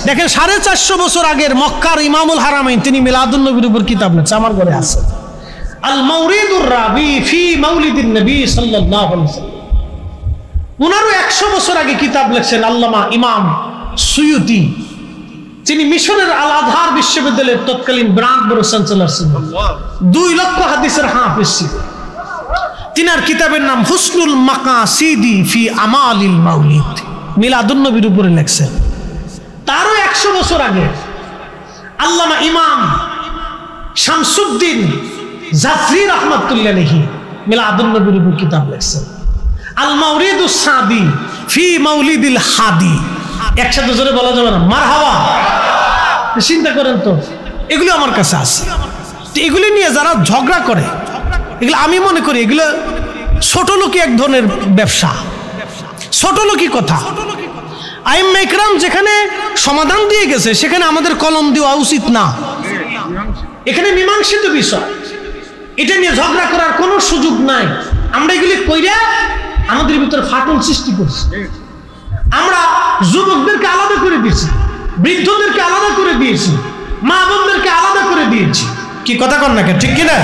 দেখেন 450 বছর আগের মক্কার ইমামুল হারামাইন তিনি মিলাদুন নবীর উপর কিতাব লিখছে, আমার ঘরে আছে, আল মাউরিদুর রাবি ফি মাউলিদিন নবী সাল্লাল্লাহু আলাইহি সাল্লাম। উনারও 100 বছর আগে কিতাব লিখছেন আল্লামা ইমাম সুয়ুতি, তিনি মিশরের আল আজহার বিশ্ববিদ্যালয়ের তৎকালীন ব্রাঞ্চ বড় চ্যান্সেলর ছিলেন, 2 লক্ষ হাদিসের হাফেজ ছিলেন। তিনার কিতাবের নাম হুসনুল মাকাসিদি ফি আমালিল মাউলিদ, মিলাদুন নবীর উপরে লেখছেন। তারও 100 বছর আগে আল্লামা ইমাম শামসুদ্দিন জাফরি রাহমাতুল্লাহ আলাইহি মিলাদুন নবীর উপর কিতাব লিখছেন, আল মাউরিদুস সাদি ফি মাউলিদিল হাদি। একসাথে জোরে বলা যাবে না, মারহাবা। চিন্তা করেন তো, এগুলো আমার কাছে আছে। এগুলি নিয়ে যারা ঝগড়া করে, এগুলো আমি মনে করি এগুলো ছোট লোকই এক ধরনের ব্যবসা, ছোট লোকই কথা। আইম্মা ইকরাম যেখানে সমাধান দিয়ে গেছে সেখানে আমাদের কলম দেওয়া উচিত না। এখানে মীমাংসিত বিষয়, এটা নিয়ে ঝগড়া করার কোনো সুযোগ নাই। আমরা এগুলি কইরা আমাদের ভিতরে ফাটল সৃষ্টি করছি। আমরা যুবকদেরকে আলাদা করে দিয়েছি, বৃদ্ধদেরকে আলাদা করে দিয়েছি, মা বোনদেরকে আলাদা করে দিয়েছি। কি কথা কন না, ঠিক কিনা?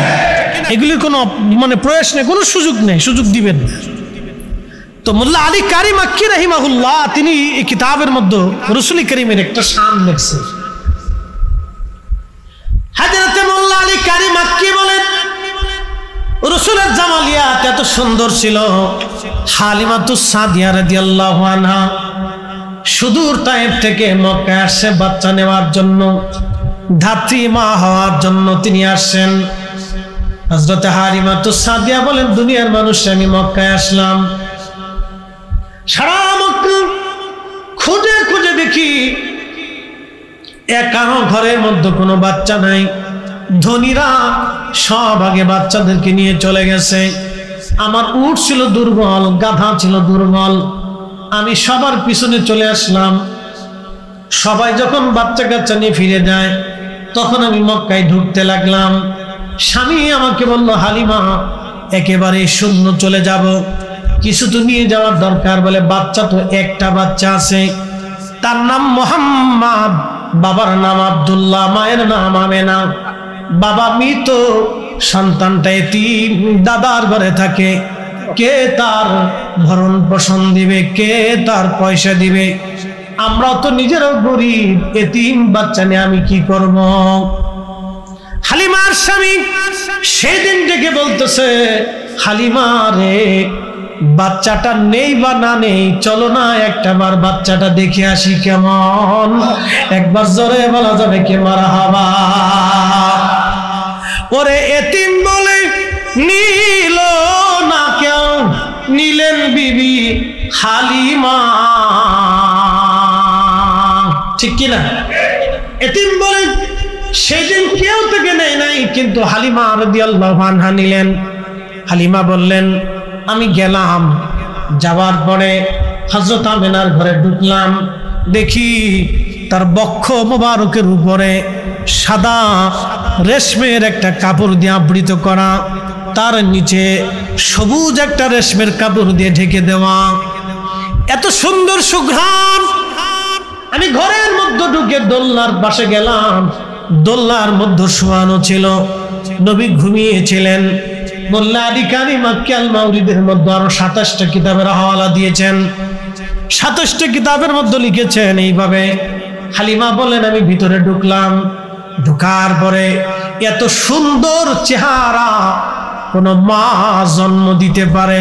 এগুলির কোনো মানে প্রয়াস নেই, কোনো সুযোগ নেই, সুযোগ দিবেন। তো মোল্লা আলী কারি মাক্কি রাহিমাহুল্লাহ তিনি এই কিতাবের মধ্যে রাসূল করিমের একটা শান লিখছেন। হযরত মোল্লা আলী কারি মাক্কি বলেন, রাসূলের জামালিয়াত এত সুন্দর ছিল, হালিমাতুস সাদিয়া রাদিয়াল্লাহু আনহা সুদূর তায়েফ থেকে মক্কায় আসছে বাচ্চা নেওয়ার জন্য, ধাত্রী মা হওয়ার জন্য তিনি আসছেন। হযরত হালিমাতুস সাদিয়া বলেন, দুনিয়ার মানুষ আমি মক্কায় আসলাম, সারা মক্কা খুঁজে খুঁজে দেখি একানো ঘরের মধ্যে কোনো বাচ্চা নাই। ধনীরা সব আগে বাচ্চাদেরকে নিয়ে চলে গেছে। আমার উট ছিল দুর্বল, গাধা ছিল দুর্বল, আমি সবার পিছনে চলে আসলাম। সবাই যখন বাচ্চা কাচ্চা নিয়ে ফিরে যায় তখন আমি মক্কায় ঢুকতে লাগলাম। স্বামী আমাকে বলল, হালিমা একেবারে শূন্য চলে যাব, কিছু তো নিয়ে যাওয়ার দরকার। বলে, বাচ্চা তো একটা বাচ্চা আছে, তার নাম মোহাম্মদ, বাবার নাম আব্দুল্লাহ, মায়ের নাম আমেনা। বাবা মৃত, সন্তানটা এতিম, দাদার ঘরে থাকে। কে তার ভরণ পোষণ দিবে, কে তার পয়সা দিবে? আমরা তো নিজেরও গরিব, এতিম বাচ্চা নিয়ে আমি কি করব? হালিমার স্বামী সেদিন ডেকে বলতেছে, হালিমা রে, বাচ্চাটা নেই বা না নেই, চলো না একটাবার বাচ্চাটা দেখে আসি কেমন। একবার জোরে বলা যাবে কি মারহাবা? ওরে এতিম বলে নিল না কেউ, নিলেন বিবি হালিমা, ঠিক কিনা? এতিম বলে সেদিন কেউ থেকে নেই নাই, কিন্তু হালিমা রাদিয়াল্লাহু আনহা নিলেন। হালিমা বললেন, আমি গেলাম, যাওয়ার পরে হযরত আমেনার ঘরে ঢুকলাম, দেখি তার বক্ষ মোবারকের উপরে সাদা রেশমের একটা কাপড় দিয়ে আবৃত করা, তার নিচে সবুজ একটা রেশমের কাপড় দিয়ে ঢেকে দেওয়া। এত সুন্দর সুঘ্রাণ। আমি ঘরের মধ্যে ঢুকে দোলনার পাশে গেলাম, দোলনার মধ্যে শোয়ানো ছিল, নবী ঘুমিয়েছিলেন। মোল্লা আলী কারি মাক্কি আল মাউরিদের মধ্যে আরো 27টা কিতাবের হাওয়ালা দিয়েছেন। 27টা কিতাবের মধ্যে লিখেছেন এইভাবে। হালিমা বলেন, আমি ভিতরে ঢুকলাম, ঢোকার পরে এত সুন্দর চেহারা কোন মা জন্ম দিতে পারে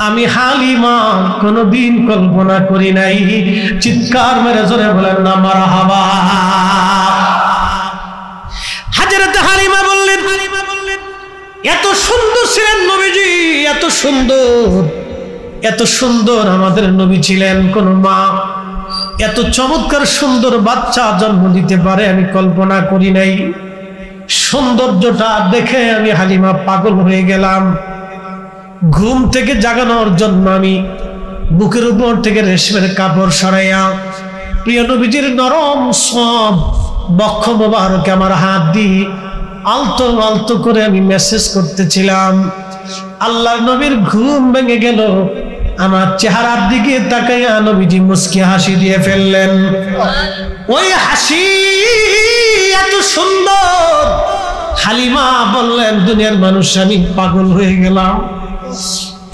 আমি হালিমা কোনদিন কল্পনা করি নাই। চিৎকার মেরে জোরে বলেন না মারহাবা। হযরত হালিমা বললেন, এত সুন্দর ছিলেন নবীজি, এত সুন্দর, এত সুন্দর আমাদের নবী ছিলেন, কোন মা এত চমৎকার সুন্দর বাচ্চা জন্ম দিতে পারে আমি কল্পনা করি নাই। সৌন্দর্যটা দেখে আমি হালিমা পাগল হয়ে গেলাম। ঘুম থেকে জাগানোর জন্য আমি বুকের উপর থেকে রেশমের কাপড় সরাইয়া প্রিয় নবীজির নরম সব বক্ষ মোবারকে আমার হাত দিয়ে আলতো আলতো করে আমি মেসেজ করতেছিলাম। আল্লাহর নবীর ঘুম ভেঙে গেল। আমার চেহারার দিকে তাকাইয়া নবীজি মুস্কি হাসি দিয়ে ফেললেন। ওই হাসি এত সুন্দর, হালিমা বললেন দুনিয়ার মানুষ আমি পাগল হয়ে গেলাম।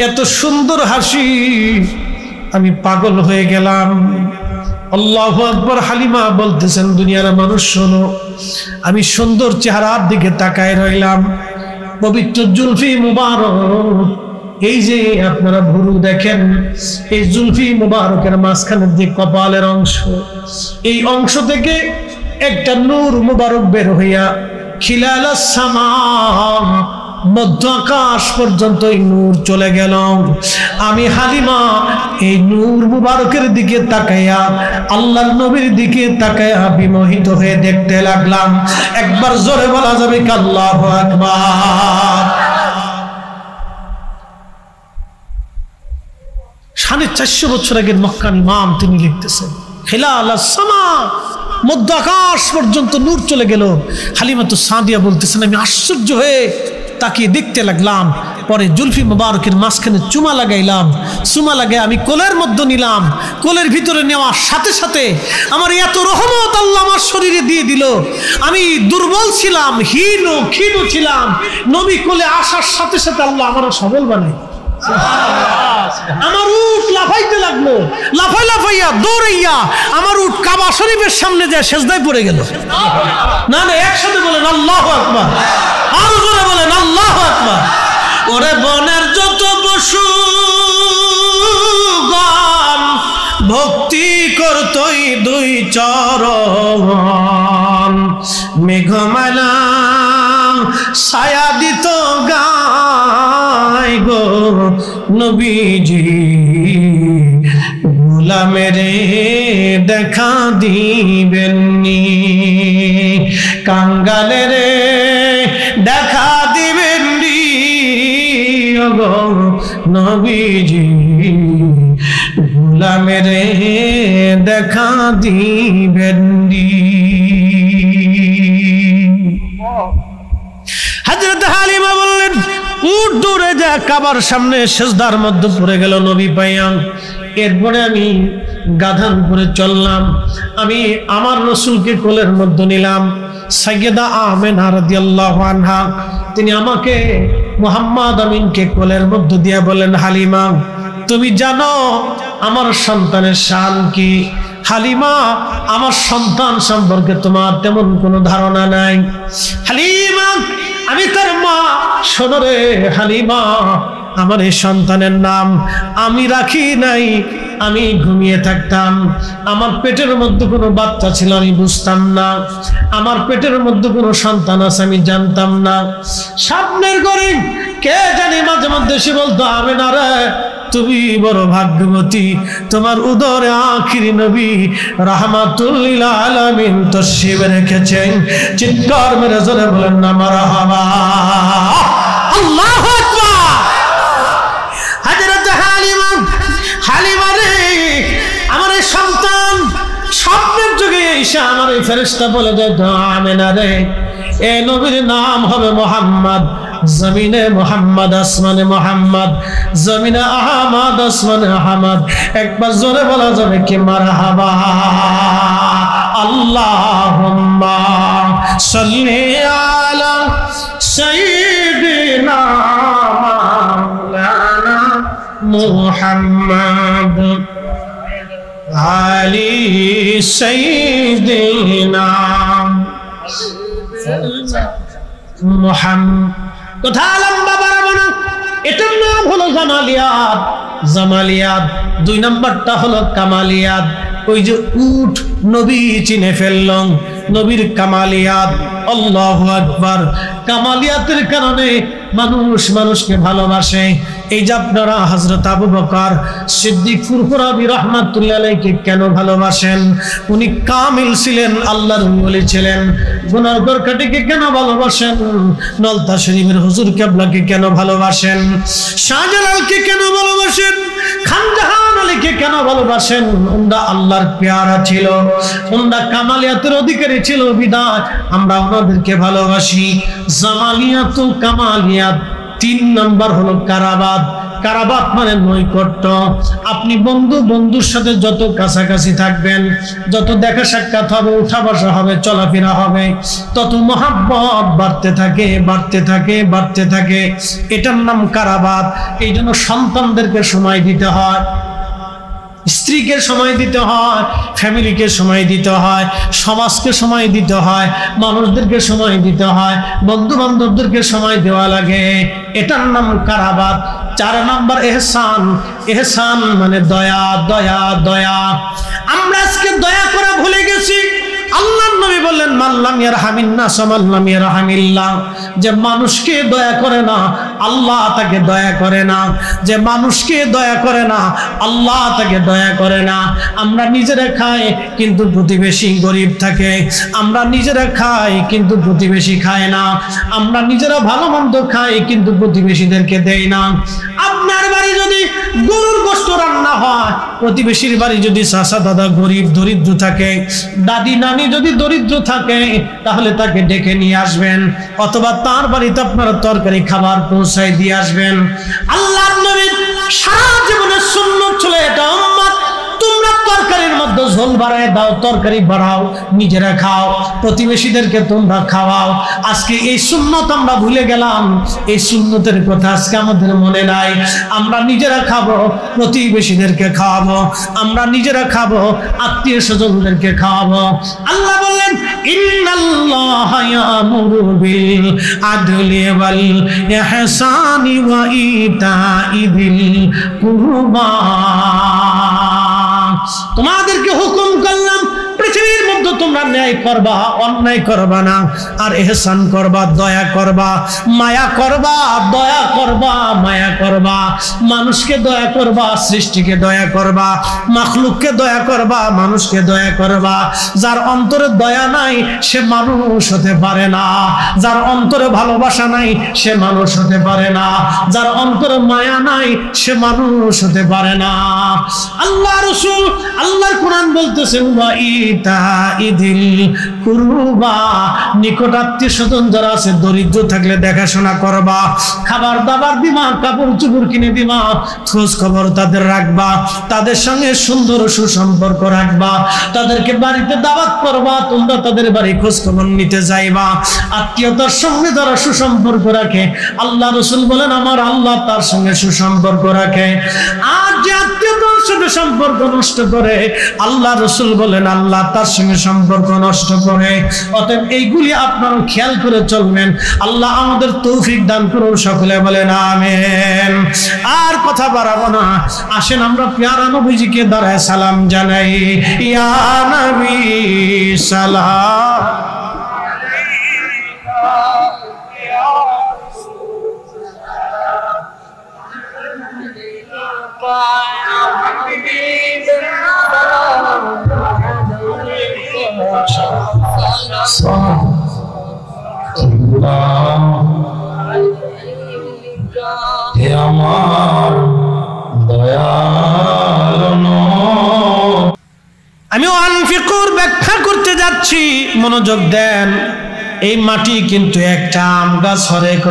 এত সুন্দর হাসি, আমি পাগল হয়ে গেলাম। আল্লাহু আকবার। হালিমা বলতেছেন দুনিয়ার মানুষ শোনো, আমি সুন্দর চেহারার দিকে তাকায় রইলাম। পবিত্র জুলফি মুবারক, এই যে আপনারা ভুরু দেখেন, এই জুলফি মুবারকের মাঝখানের যে কপালের অংশ, এই অংশ থেকে একটা নূর মুবারক বের হইয়া খিলালাস সামা, মধ্য আকাশ পর্যন্ত এই নূর চলে গেল। আমি হালিমা এই নূর মুবারকের দিকে তাকাইয়া, আল্লাহর নবীর দিকে তাকাইয়া বিমোহিত হয়ে দেখতে লাগলাম। একবার জোরে বলা যাবে কি আল্লাহু আকবার। 450 বছর আগের মক্কার ইমাম তিনি লিখতেছেন, খিলালাস সামা, মধ্য আকাশ পর্যন্ত নূর চলে গেল। হালিমাতুস সাদিয়া বলতেছেন আমি আশ্চর্য হয়ে তাকিয়ে দেখতে লাগলাম। পরে জুলফি মুবারকের মাঝখানে চুমা লাগাইলাম। চুমা লাগাই আমি কোলের মধ্যে নিলাম। কোলের ভিতরে নেওয়ার সাথে সাথে আমার এত রহমত আল্লাহ আমার শরীরে দিয়ে দিল। আমি দুর্বল ছিলাম, ক্ষীণ ছিলাম। নবী কোলে আসার সাথে সাথে আল্লাহ আমারও সবল বানায়। আমার উট লাফাইতে লাগলো, লাফাইয়া দৌড়াইয়া আমার উট কাবা শরীফের সামনে যায় সেজদায় পড়ে গেল। না একসাথে বলেন আল্লাহু আকবার, আরো জোরে বলেন আল্লাহু আকবার। ওরে বনের যত পশু গান ভক্তি করতই দুই চরণ, মেঘমালা ছায়া দিত গায় গো নবীজি, গোলামেরে দেখা দিবেননি, কাঙ্গালেরে দেখা দিবেননি গো নবীজি, গোলামেরে দেখা দিবেননি। হযরত হালিমা বললেন উট দৌড়ে যা কাবার সামনে সেজদার মধ্যে পড়ে গেল নবী পাইয়া। এরপরে আমি গাধার উপরে চললাম। আমি আমার রসুলকে কোলের মধ্যে নিলাম। সাইয়্যিদা আমেনা রাদিয়াল্লাহু আনহা তিনি আমাকে মুহাম্মদ আমিনকে কোলের মধ্যে দিয়ে বলেন, হালিমা তুমি জানো আমার সন্তানের শান কি? হালিমা আমার সন্তান সম্পর্কে তোমার তেমন কোনো ধারণা নাই। হালিমা আমি তার মা। শোনো রে হালিমা, আমার এই সন্তানের নাম আমি রাখি নাই। আমি ঘুমিয়ে থাকতাম, আমার পেটের মধ্যে কোনো বাচ্চা ছিল আমি বুঝতাম না, আমার পেটের মধ্যে কোনো সন্তান আছে আমি জানতাম না। স্বপ্নের ঘরে কে জানি মাঝে মধ্যে সে বলতো আমেনা রে তুমি বড় ভাগ্যবতী, তোমার উদরে আখিরি নবী রাহমাতুল লিল আলামিন তশরিফ রেখেছেন। চিৎকার মেরে জোরে বলেন না মারহাবা। আল্লাহু আকবার। হযরত হালিমা রে আমার এই সন্তান স্বপ্নের যুগে এসে আমার এই ফেরেশতা বলে দেয় আমেনা রে এই নবীর নাম হবে মুহাম্মদ। জমিনে মোহাম্মদ, আসমানে মোহাম্মদ, জমিনে আহমদ, আসমানে আহমদ। একবার জোরে বলা যাবে কি মারহাবা। আল্লাহুম্মা সাল্লি আলা সাইয়্যিদিনা মাওলানা মুহাম্মদ আলি সাইয়্যিদিনা মুহাম্মদ। কথা লম্বা বাড়াবো না। এটার নাম হলো জামালিয়াত। জামালিয়াত। 2 নম্বরটা হলো কামালিয়াত। ওই যে উট নবী চিনে ফেললেন, নবীর কামালিয়াত। আল্লাহু আকবার। কামালিয়াতের কারণে মানুষ মানুষকে ভালোবাসে। এই যে আপনারা হযরত আবু বকর সিদ্দিক ফুরফুরাবি রাহমাতুল্লাহ আলাইহি কেন ভালোবাসেন? উনি কামিল ছিলেন, আল্লাহর ওলি ছিলেন। গুনাহগার কাটিকে কেন ভালোবাসেন? নলতা শরীফের হুজুর কিবলাকে কেন ভালোবাসেন? শাহজালালকে কেন ভালোবাসেন? খানজাহান আলীকে কেন ভালোবাসেন? ওনারা আল্লাহর পেয়ারা ছিল, ওনারা কামালিয়াতের অধিকারী ছিল, বিদায় আমরা ওনাদেরকে ভালোবাসি। জামালিয়াত ও কামালিয়াত, 3 নাম্বার হলো কারাবাত। কারাবাত মানে নৈকট্য। আপনি বন্ধুর সাথে যত কাছাকাছি থাকবেন, যত দেখা সাক্ষাৎ হবে, উঠা বসা হবে, চলাফেরা হবে, তত মহাব্বত বাড়তে থাকে। এটার নাম কারাবাত। এই জন্য সন্তানদেরকে সময় দিতে হয়, স্ত্রীকে সময় দিতে হয়, ফ্যামিলিকে সময় দিতে হয়, সমাজকে সময় দিতে হয়, মানুষদেরকে সময় দিতে হয়, বন্ধু বান্ধবদেরকে সময় দেওয়া লাগে। এটার নাম কারাবাত। 4 নাম্বার এহসান। এহসান মানে দয়া। আমরা আজকে দয়া করা ভুলে গেছি। আল্লাহর নবী বললেন, মাল্লাম ইয়ারহামিন নাস মাল্লাম ইয়ারহামিল্লাহ। যে মানুষকে দয়া করে না, আল্লাহ তাকে দয়া করে না। যে মানুষকে দয়া করে না, আল্লাহ তাকে দয়া করে না। আমরা নিজেরা খাই কিন্তু প্রতিবেশী গরিব থাকে, আমরা নিজেরা খাই কিন্তু প্রতিবেশী খায় না, আমরা নিজেরা ভালো মন্দ খাই কিন্তু প্রতিবেশীদেরকে দেই না। আপনার বাড়ি যদি গরুর গোশত রান্না হয়, প্রতিবেশীর বাড়ি যদি চাচা দাদা গরিব দরিদ্র থাকে, দাদি নানি যদি দরিদ্র থাকে, তাহলে তাকে ডেকে নিয়ে আসবেন, অথবা তার বাড়িতে আপনারা তরকারি খাবার পৌঁছায় দিয়ে আসবেন। আল্লাহর নবীর সারা জীবনের সুন্নাত ছিল এটা, উম্মত তোমরা তরকারির মধ্যে ঝোল বাড়ায় দাও, তরকারি বাড়াও, নিজেরা খাও, প্রতিবেশীদেরকে তোমরা খাওয়াও। আজকে এই সুন্নত আমরা ভুলে গেলাম, এই সুন্নতের কথা আজকে আমাদের মনে নাই। আমরা নিজেরা খাবো, প্রতিবেশীদেরকে খাওয়াবো, আমরা নিজেরা খাবো, আত্মীয় স্বজনদেরকে খাওয়াবো। আল্লাহ বললেন, ইন্নাল্লাহা ইয়ামুরু বিল আদলি ওয়াল ইহসানি ওয়া ইতাই যিল কুরবা। তোমাদেরকে হুকুম করলাম, পৃথিবীর মধ্যে তোমরা ন্যায় করবা, অন্যায় করবা না, আর ইহসান করবা, দয়া করবা, মায়া করবা, দয়া করবা, মায়া করবা। মানুষকে দয়া করবা, সৃষ্টিকে দয়া করবা, মাখলুককে দয়া করবা, মানুষকে দয়া করবা। যার অন্তরে দয়া নাই সে মানুষ হতে পারে না, যার অন্তরে ভালোবাসা নাই সে মানুষ হতে পারে না, যার অন্তরে মায়া নাই সে মানুষ হতে পারে না। আল্লাহ রাসূল, আল্লাহর কোরআন বলতেছেন, ওয়া ইতাই যিল কুরবা, নিকট আত্মীয় স্বজন যারা আছে, দরিদ্র থাকলে দেখাশোনা করবা, খাবার দাবার দিবা, কাপড় চোপড় কিনে দিবা, খোঁজ খবর তাদের রাখবা, তাদের সঙ্গে সুন্দর সুসম্পর্ক রাখবা, তাদেরকে বাড়িতে দাওয়াত করবা, তোমরা তাদের বাড়ি খোঁজ খবর নিতে যাইবা। আত্মীয়তার সঙ্গে যারা সুসম্পর্ক রাখে, আল্লাহ রাসূল বলেন আমার আল্লাহ তার সঙ্গে সুসম্পর্ক রাখে। আর যে আত্মীয়তার সাথে সম্পর্ক নষ্ট করে, আল্লাহ রাসূল বলেন আল্লাহ তার সঙ্গে সম্পর্ক নষ্ট করে। অতএব এইগুলি আপনারা খেয়াল করে চলবেন। আল্লাহ আমাদের তৌফিক দান করুন, সকলে বলেন আমিন। আর কথা বাড়াবো না, আসেন আমরা প্যারা নবীজিকে দাঁড়ায় সালাম জানাই। ইয়া নবী সালাম আমার দয়াল। আমি আনফিকুর ব্যাখ্যা করতে যাচ্ছি, মনোযোগ দেন। এই মাটি কিন্তু একটা আম গাছ, হরেক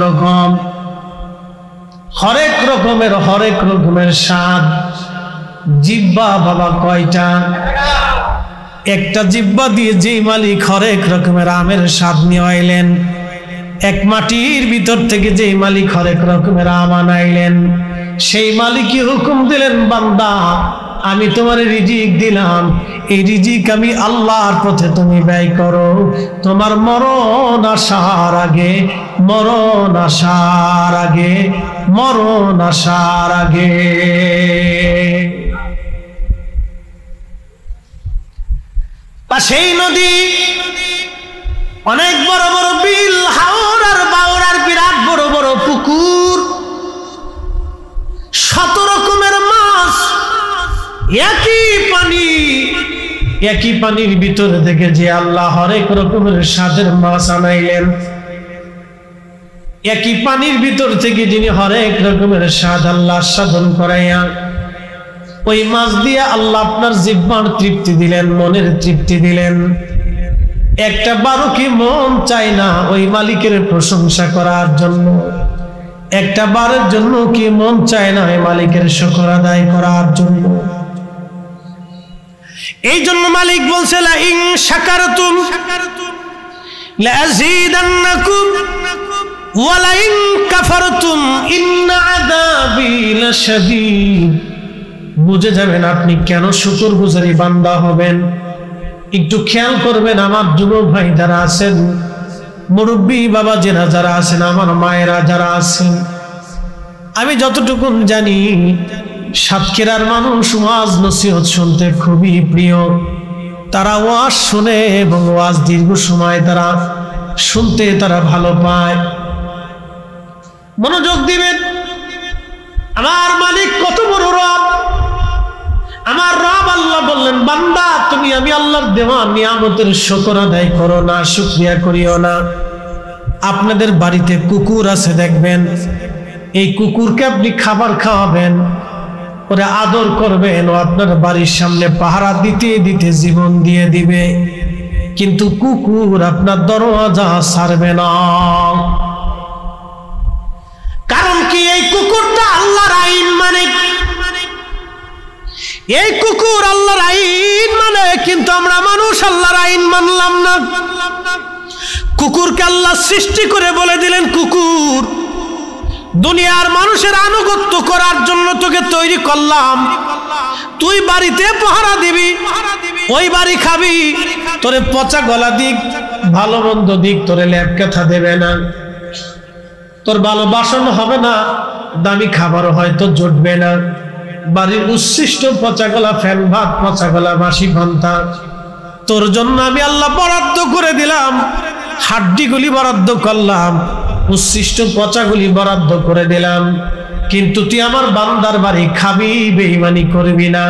রকমের স্বাদ। জিব্বা বাবা কয়টা? একটা জিব্বা দিয়ে যেই মালিক হরেক রকমের আমের স্বাদ নিয়ে আইলেন, এক মাটির ভিতর থেকে যেই মালিক হরেক রকমের আম আনাইলেন, সেই মালিকই হুকুম দিলেন, বান্দা আমি তোমার রিজিক দিলাম, এই রিজিক আমি আল্লাহর পথে তুমি ব্যয় করো। তোমার মরণ আসার আগে পাশেই নদী, অনেক বড় বড় বিল, হাওর আর বাওর আর বিরাট বড় বড় পুকুর, 7 রকমের মাছ, একই পানির ভিতর থেকে যে আল্লাহ হরেক রকমের স্বাদের মাছ আনাইলেন, একই পানির ভিতর থেকে যিনি হরেক রকমের স্বাদ আল্লাহ সাধন করাইয়া ওই মাছ দিয়ে আল্লাহ আপনার জিহ্বার তৃপ্তি দিলেন, মনের তৃপ্তি দিলেন। একটা বারো কি মন চায় না ওই মালিকের প্রশংসা করার জন্য? একটা বারের জন্য কি মন চায় না ওই মালিকের শুকর আদায় করার জন্য? এই জন্য মালিক বলছে লা ইন শাকারতুম লাযীদান্নাকুম ওয়া লা ইন কাফারতুম ইন্না আযাবি লাশাদীদ। বুঝে যাবেন আপনি কেন শুকরগুজারি বান্দা হবেন। একটু খেয়াল করবেন আমার যুবক ভাই যারা আছেন, মুরব্বী বাবা যারা আছেন, আমার মায়েরা যারা আছেন, আমি যতটুকু জানি সাতক্ষীরার মানুষ ওয়াজ নসিহত শুনতে খুবই প্রিয়। তারা ওয়াজ শুনে এবং ওয়াজ দীর্ঘ সময় তারা শুনতে তারা ভালো পায়। মনোযোগ দিবেন। আমার মালিক কত বড় রব। আমার রব আল্লাহ বললেন, বান্দা তুমি আমি আল্লাহর দেওয়া নিয়ামতের শুকর আদায় করো না, শুকরিয়া করিও না। আপনাদের বাড়িতে কুকুর আছে দেখবেন, এই কুকুরকে আপনি খাবার খাওয়াবেন, ওরে আদর করবেন, ও আপনার বাড়ির সামনে পাহারা দিতে দিতে জীবন দিয়ে দিবে, কিন্তু কুকুর আপনার দরওয়াজা ছাড়বে না। কারণ কি? এই কুকুরটা আল্লাহর আইন মানে। এই কুকুর আল্লাহর আইন মানে, কিন্তু আমরা মানুষ আল্লাহর আইন মানলাম না। কুকুরকে আল্লাহ সৃষ্টি করে বলে দিলেন, কুকুর দুনিয়ার মানুষের আনুগত্য করার জন্য তোকে তৈরি করলাম, তুই বাড়িতে পাহারা দিবি, ওই বাড়ি খাবি, তোরে পচা গলা দিক ভালো মন্দ দিক তোরে ল্যাপ কথা দেবে না, তোর ভালো বাসন হবে না, দামি খাবারও হয়তো জুটবে না, বাড়ির উচ্ছিষ্ট পচা গলা ফ্যান ভাত, পচা গলা বাসি ভান্তা তোর জন্য আমি আল্লাহ বরাদ্দ করে দিলাম, হাড্ডিগুলি বরাদ্দ করলাম, উচ্ছিষ্ট পচাগুলি বরাদ্দ করে দিলাম, কিন্তু তুই আমার বান্দার বাড়ি খাবি, বেঈমানি করবি না।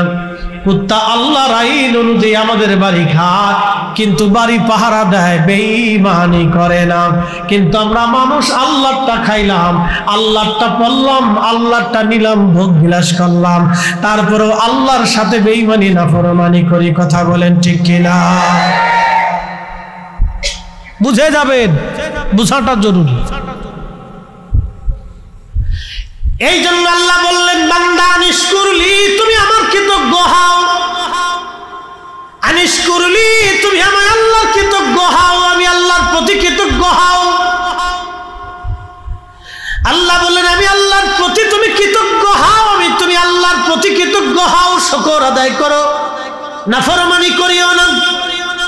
কুত্তা আল্লাহর আইন অনুযায়ী আমাদের বাড়ি খায়, কিন্তু বাড়ি পাহারা দেয়, বেঈমানি করে না। কিন্তু আমরা মানুষ আল্লাহরটা খাইলাম, আল্লাহরটা পড়লাম, আল্লাহরটা নিলাম, ভোগ বিলাস করলাম, তারপরেও আল্লাহর সাথে বেঈমানি নাফরমানি করি। কথা বলেন ঠিক কিনা? বুঝে যাবেন, বুঝাটা জরুরি। এই জন্য আল্লাহ বললেন, বান্দা আনিশকুরলি, তুমি আমার কৃতজ্ঞ হও, আনিশকুরলি, তুমি আমার আল্লাহর কৃতজ্ঞ হও, আমি আল্লাহর প্রতি কৃতজ্ঞ হও। আল্লাহ বললেন, আমি আল্লাহর প্রতি তুমি কৃতজ্ঞ হও, তুমি আল্লাহর প্রতি কৃতজ্ঞ হও, শুকর আদায় করো, নাফরমানি করিও না,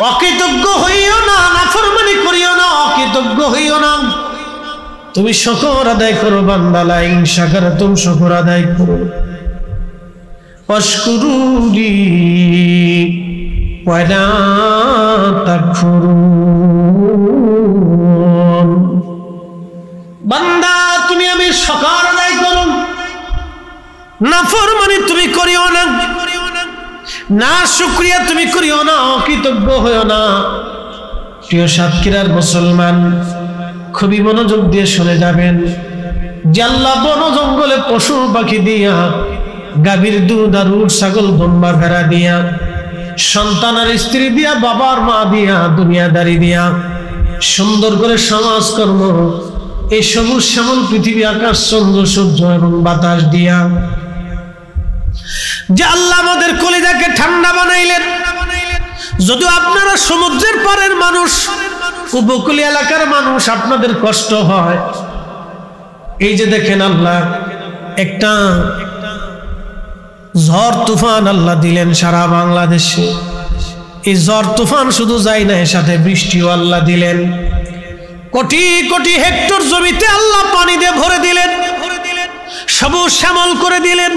অকৃতজ্ঞ হইও না, নাফরমানি করিও না, অকৃতজ্ঞ হইও না, তুমি শুকর আদায় করো। বান্দা লা ইন শাকারতুম, শুকর আদায় করো। ওয়াশকুরুলি ওয়া লা তাকফুরুন। বান্দা তুমি আমি শুকর আদায় করো, নাফরমানি তুমি করিও না, না শুকরিয়া তুমি করিও না, অকৃতজ্ঞ হইও না। প্রিয় সাতক্ষীরার মুসলমান, খুবই মনোযোগ দিয়ে শুনে যাবেন যে আল্লাহ বন জঙ্গলে পশু পাখি দিয়া, গাভীর দুধ আর উট ছাগল দুম্বা ভেড়া দিয়া, সন্তান আর স্ত্রী দিয়া, বাবার মা দিয়া, দুনিয়াদারি দিয়া, সুন্দর করে সমাজকর্ম, এই সবুজ শ্যামল পৃথিবী, আকাশ, চন্দ্র, সূর্য এবং বাতাস দিয়া যে আল্লাহ আমাদের কলিজাকে ঠান্ডা বানাইলেন। যদিও আপনারা সমুদ্রের পারের মানুষ, উপকূলীয় এলাকার মানুষ, আপনাদের কষ্ট হয়। এই যে দেখেন আল্লাহ একটা ঝড় তুফান আল্লাহ দিলেন সারা বাংলাদেশে। এই ঝড় তুফান শুধু যায় না, এর সাথে বৃষ্টিও আল্লাহ দিলেন। কোটি কোটি হেক্টর জমিতে আল্লাহ পানি দিয়ে ভরে দিলেন, সবুজ শ্যামল করে দিলেন।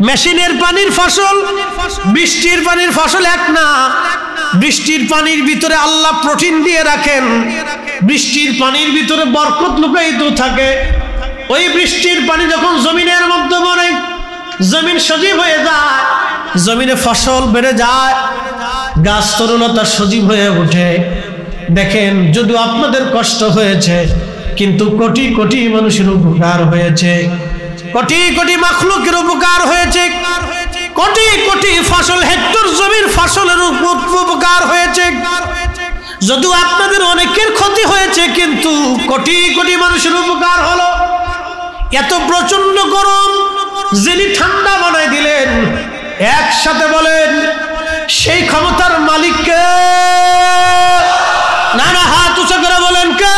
মেশিনের পানির ফসল, বৃষ্টির পানির ফসল এক না। বৃষ্টির পানির ভিতরে আল্লাহ প্রোটিন দিয়ে রাখেন, বৃষ্টির পানির ভিতরে বরকত লুকায়িত থাকে। ওই বৃষ্টির পানি যখন জমিনের মধ্যে পড়ে, জমিন সজীব হয়ে যায়, জমিনে ফসল বেড়ে যায়, গাছ তরুণতা সজীব হয়ে ওঠে। দেখেন, যদিও আপনাদের কষ্ট হয়েছে, কিন্তু কোটি কোটি মানুষের উপকার হয়েছে, কোটি কোটি মাখলুকের উপকার হয়েছে। কোটি কোটি ফসল, হেক্টর জমির ফসলের উপকার হয়েছে। যদিও আপনাদের অনেকের ক্ষতি হয়েছে, কিন্তু কোটি কোটি মানুষের উপকার হলো। এত প্রচন্ড গরম, যিনি ঠান্ডা বানাই দিলেন, একসাথে বলেন সেই ক্ষমতার মালিককে। না না, হাত উঁচু করে বলেন কে?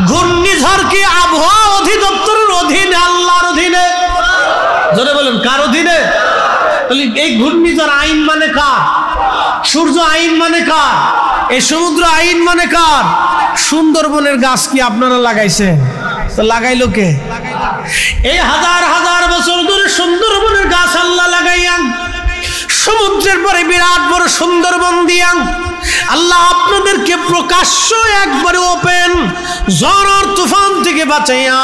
ঘূর্ণিঝড় কি আবহাওয়া অধিদপ্তরের অধীনে, আল্লাহর অধীনে? জোরে বলেন কার অধীনে? তাহলে এই ঘূর্ণিঝড় আইন মানে কার? সূর্য আইন মানে কার? এই সমুদ্র আইন মানে কার? সুন্দরবনের গাছ কি আপনারা লাগাইছেন? তো লাগাইলো কে? এই হাজার হাজার বছর ধরে সুন্দরবনের গাছ আল্লাহ লাগাইয়ান, সমুদ্রের পরে বিরাট বড় সুন্দরবন দিয়ান আল্লাহ আপনাদেরকে প্রকাশ্য একবারে ওপেন ঝড় আর তুফান থেকে বাঁচাইয়া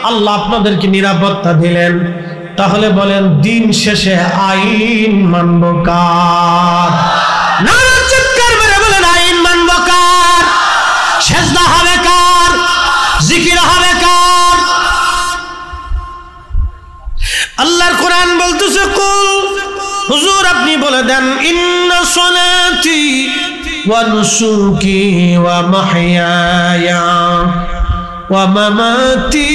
আল্লাহ আপনাদেরকে নিরাপত্তা দিলেন। তাহলে বলেন দিন শেষে আইন মানব কার? না, চিৎকার মেরে বলেন আইন মানব কার? সেজদা হবে কার? জিকির হবে কার? আল্লাহর কোরআন বলতেছে, কুল, হুজুর আপনি বলে দেন, ইন্না সলাতি ওয়া নুসুকি ওয়া মাহইয়ায়া ওয়া মামাতি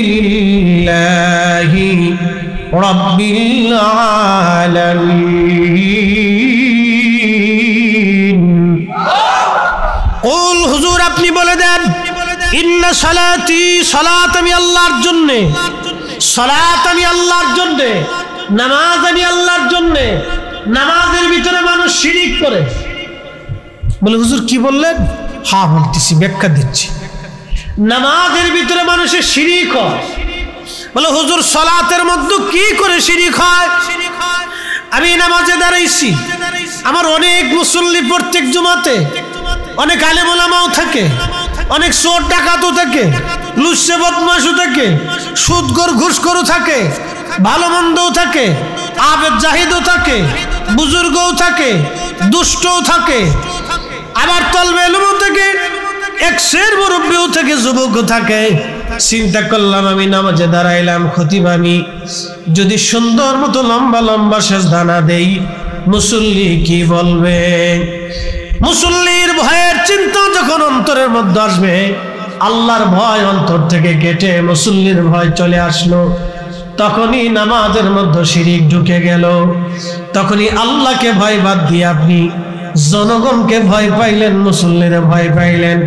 লিল্লাহি রাব্বিল আলামিন। কুল, হুজুর আপনি বলে দেন, ইন্না সলাতি, সালাত আমি আল্লাহর জন্য, সালাত আমি আল্লাহর জন্য, নামাজ আমি আল্লাহর জন্য। নামাজের ভিতরে মানুষ শিরিক করে। বলে হুজুর কি বললেন? হ্যাঁ বলতেছি, ব্যাখ্যা দিচ্ছি। নামাজের ভিতরে মানুষের শিরিক হয়। বলে হুজুর সালাতের মধ্যে কি করে শিরিক হয়? আমি নামাজে দাঁড়াইছি, আমার অনেক মুসল্লি প্রত্যেক জুমাতে, অনেক আলেম ওলামাও থাকে, অনেক চোর ডাকাতও থাকে, লুচ্চে বদমাশও থাকে, সুদখোর ঘুষখোরও থাকে, ভালো মন্দও থাকে, আবেদ জাহিদও থাকে, বুজুর্গও থাকে, দুষ্টও থাকে, আবার তলবে এলমও থাকে, একশের মুরব্বীও থাকে, যুবকও থাকে। চিন্তা করলাম আমি নামাজে দাঁড়াইলাম, খতিব আমি যদি সুন্দর মতো লম্বা লম্বা সেজদা না দেই, মুসল্লি কি বলবে? মুসল্লির ভয়ের চিন্তা যখন অন্তরের মধ্যে আসবে, আল্লাহর ভয় অন্তর থেকে কেটে মুসল্লির ভয় চলে আসলো, তখনই নামাজের মধ্যে শিরিক ঢুকে গেল। তখনই আল্লাহকে ভয় বাদ দিয়ে আপনি জনগণকে ভয় পাইলেন, মুসল্লিরে ভয় পাইলেন,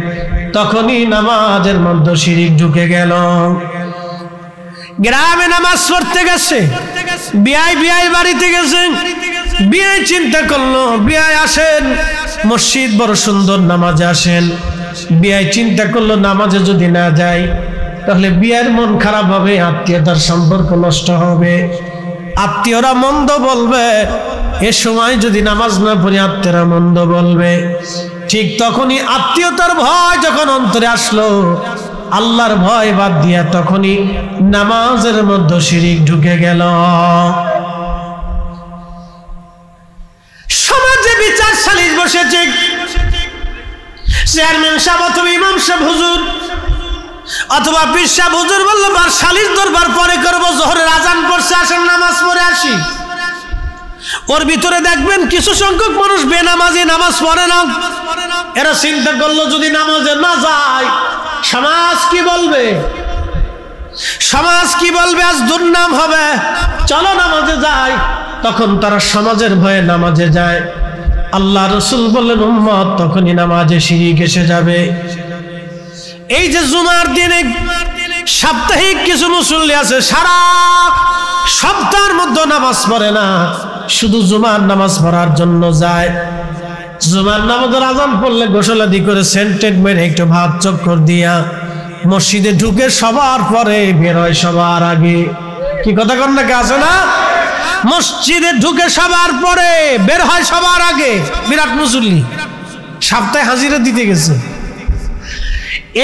তখনই নামাজের মধ্যে শিরিক ঢুকে গেল। গ্রামে নামাজ পড়তে গেছে, বিআই বাড়িতে গেছে, বিআই চিন্তা করলো, বিআই আসেন মসজিদ বড় সুন্দর, নামাজে আসেন। বিআই চিন্তা করলো নামাজে যদি না যায় তাহলে বিয়ের মন খারাপ হবে, আত্মীয়তার সম্পর্ক নষ্ট হবে, আত্মীয়রা মন্দ বলবে। এ সময় যদি নামাজ না পড়ি আত্মীয়রা মন্দ বলবে। ঠিক তখনই আত্মীয়তার ভয় যখন অন্তরে আসলো, আল্লাহর ভয় বাদ দিয়া তখনই নামাজের মধ্যে শিরিক ঢুকে গেল। সমাজে বিচার সালিশ বসেছে, চেয়ারম্যান সাহেব অথবা ইমাম সাহেব হুজুর অথবা পীর সাহেব হুজুর বললো সালিশ দরবার পরে করবো, জোহরের আজান পড়ছে, আসেন নামাজ পড়ে আসি। ওর ভিতরে দেখবেন কিছু সংখ্যক মানুষ বেনামাজি, নামাজ পড়ে না। এরা চিন্তা করলো যদি নামাজে না যায় সমাজ কি বলবে? সমাজ কি বলবে? আজ দুর্নাম হবে, চলো নামাজে যাই। তখন তারা সমাজের ভয়ে নামাজে যায়। আল্লাহ রসুল বললেন উম্মত তখনই নামাজে শিরিক এসে যাবে। এই যে জুমার দিনে সাপ্তাহিক কিছু মুসল্লি আছে, সারা সপ্তাহের মধ্যে নামাজ পড়ে না, শুধু জুমার নামাজ পড়ার জন্য যায়। জুমার নামাজের আজান পড়লে গোসলাদি করে সেন্টেড মেরে একটু ভাত চক্কর দিয়া মসজিদে ঢুকে সবার পরে বের হয় সবার আগে। কি কথা কন নাকি আছে না? মসজিদে ঢুকে সবার পরে বের হয় সবার আগে। বিরাট মুসল্লি, সপ্তাহে হাজিরা দিতে গেছে।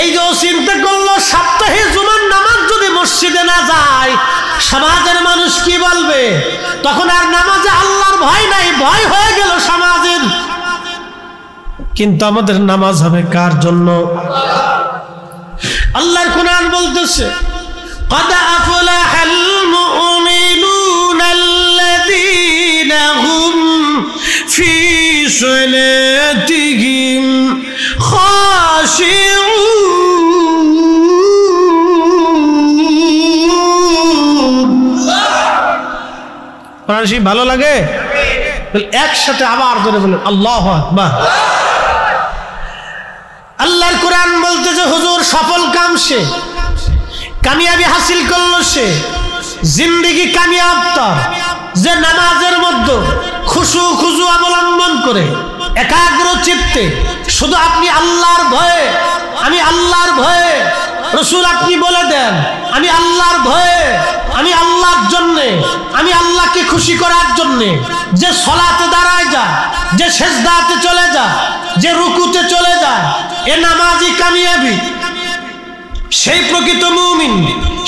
এই যে চিন্তা করলো সপ্তাহে জুমার নামাজ যদি মসজিদে না যায় সমাজের মানুষ কি বলবে? তখন আর নামাজে আল্লাহর ভয় নাই, ভয় হয়ে গেল সমাজের। কিন্তু আমাদের নামাজ হবে কার জন্য? আল্লাহর কোরআন বলতেছে, قد أفلح المؤمنون في صلاتهم خاشعون পড়াশি ভালো লাগে একসাথে আবার ধরে বলেন আল্লাহু আকবার। আল্লাহর কোরআন বলতেছে হুজুর সফল কাম সে, কামিয়াবি হাসিল করলো সে, জিন্দেগি কামিয়াব তার যে নামাজের মধ্যে খুশু খুজু অবলম্বন করে একাগ্র চিত্তে শুধু আপনি আল্লাহর ভয়ে, আমি আল্লাহর ভয়ে, রাসূল আপনি বলে দেন আমি আল্লাহর ভয়ে, আমি আল্লাহর জন্য, আমি আল্লাহকে খুশি করার জন্য যে সালাতে দাঁড়ায় যায়, যে সিজদাতে চলে যায়, যে রুকুতে চলে যায়, এ নামাজি কামিয়াবি, সেই প্রকৃত মুমিন,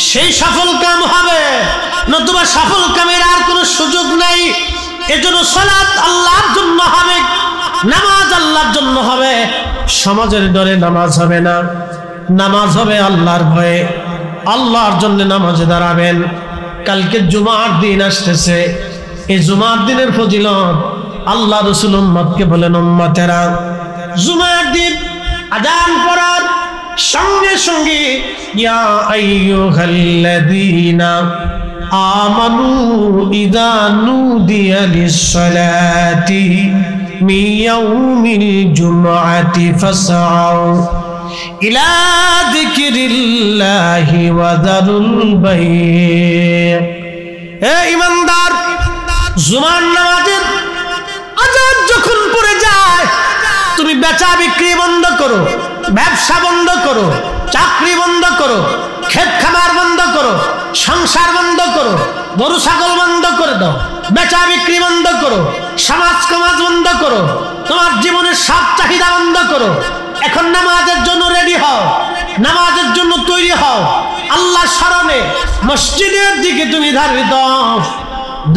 সেই সফল কাম হবে, নতুবা সফল কামের আর কোনো সুযোগ নাই। এজন্য সালাত আল্লাহর জন্য হবে, নামাজ আল্লাহর জন্য হবে। সমাজের ডরে নামাজ হবে না, নামাজ হবে আল্লাহর ভয়ে, আল্লাহর জন্য নামাজে দাঁড়াবেন। কালকে জুমার দিন আসতেছে, এই জুমার দিনের ফজিলত আল্লাহ রাসূল উম্মতকে বলেন উম্মতেরা জুমার দিন আযান পড়ার সঙ্গে সঙ্গে ইয়া আইয়ুহাল্লাযীনা আমানু ইযা নুদিয়া লিস-সালাতি মিন ইয়াউমিল জুমআতি ফাসআউ ইলা যিকরিল্লাহি ওয়া যারুল বাই'। হে ঈমানদার, জুমার নামাজের আযান যখন পড়ে যায় তুমি বেচা বিক্রি বন্ধ করো, ব্যবসা বন্ধ করো, চাকরি বন্ধ করো, ক্ষেত খামার বন্ধ করো, সংসার বন্ধ করো, গরু ছাগল বন্ধ করে দাও, বেচা বিক্রি বন্ধ করো, সমাজ সমাজ বন্ধ করো, তোমার জীবনের সব চাহিদা বন্ধ করো। এখন নামাজের জন্য রেডি হও, নামাজের জন্য তৈরি হও, আল্লাহর স্মরণে মসজিদের দিকে তুমি ধাবিত।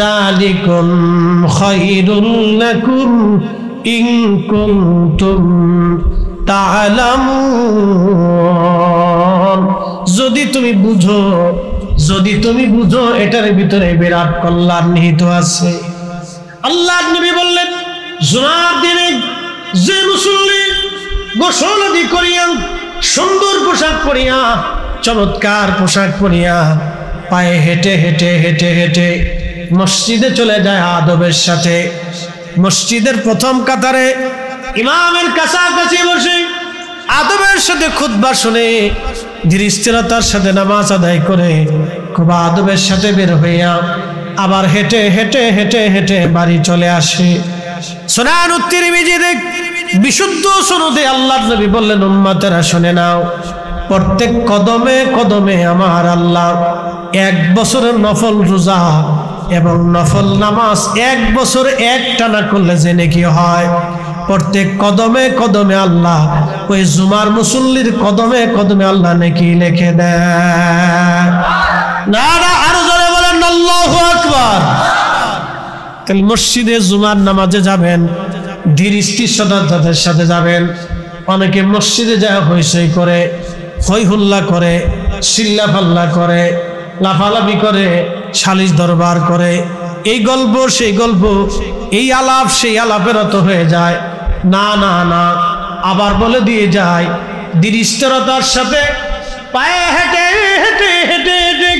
যালিকুম খায়রুল লাকুম ইন কুনতুম তা'লামুন। যদি তুমি বুঝো, যদি তুমি বুঝো এটার ভিতরে বিরাট কল্যাণ নিহিত আছে। আল্লাহর নবী বললেন জুমার দিনে যে মুসল্লি গোসল আদি করিয়া সুন্দর পোশাক পরিয়া, চমৎকার পোশাক পরিয়া পায়ে হেঁটে হেঁটে হেঁটে হেঁটে মসজিদে চলে যায় আদবের সাথে, মসজিদের প্রথম কাতারে ইমামের কাছাকাছি বসে আদবের সাথে খুতবা শুনে ধীর স্থিরতার সাথে নামাজ আদায় করে খুব আদবের সাথে বের হইয়া আবার হেঁটে হেঁটে হেঁটে হেঁটে বাড়ি চলে আসে। সুনান তিরমিজিতে বিশুদ্ধ সনদে আল্লাহর নবী বললেন উম্মতেরা শুনে নাও, প্রত্যেক কদমে কদমে আমার আল্লাহ 1 বছরের নফল রোজা এবং নফল নামাজ 1 বছর একটানা করলে যে নেকি হয়, প্রত্যেক কদমে কদমে আল্লাহ ওই জুমার মুসল্লির কদমে কদমে আল্লাহ নেকি লিখে দেয়। না না, আরো জোরে বলেন আল্লাহু আকবার। তাহলে মসজিদে জুমার নামাজে যাবেন, ধীর স্থিরতার সাথে যাবেন। অনেকে মসজিদে যায় হইচই করে, হই হুল্লা করে, চিল্লা ফাল্লা করে, লাফালাফি করে, সালিশ দরবার করে, এই গল্প সেই গল্প, এই আলাপ সেই আলাপের মতো হয়ে যায়। না না না, আবার বলে দিয়ে যায় ধীর স্থিরতার সাথে পায়ে হেঁটে হেঁটে হেঁটে হেঁটে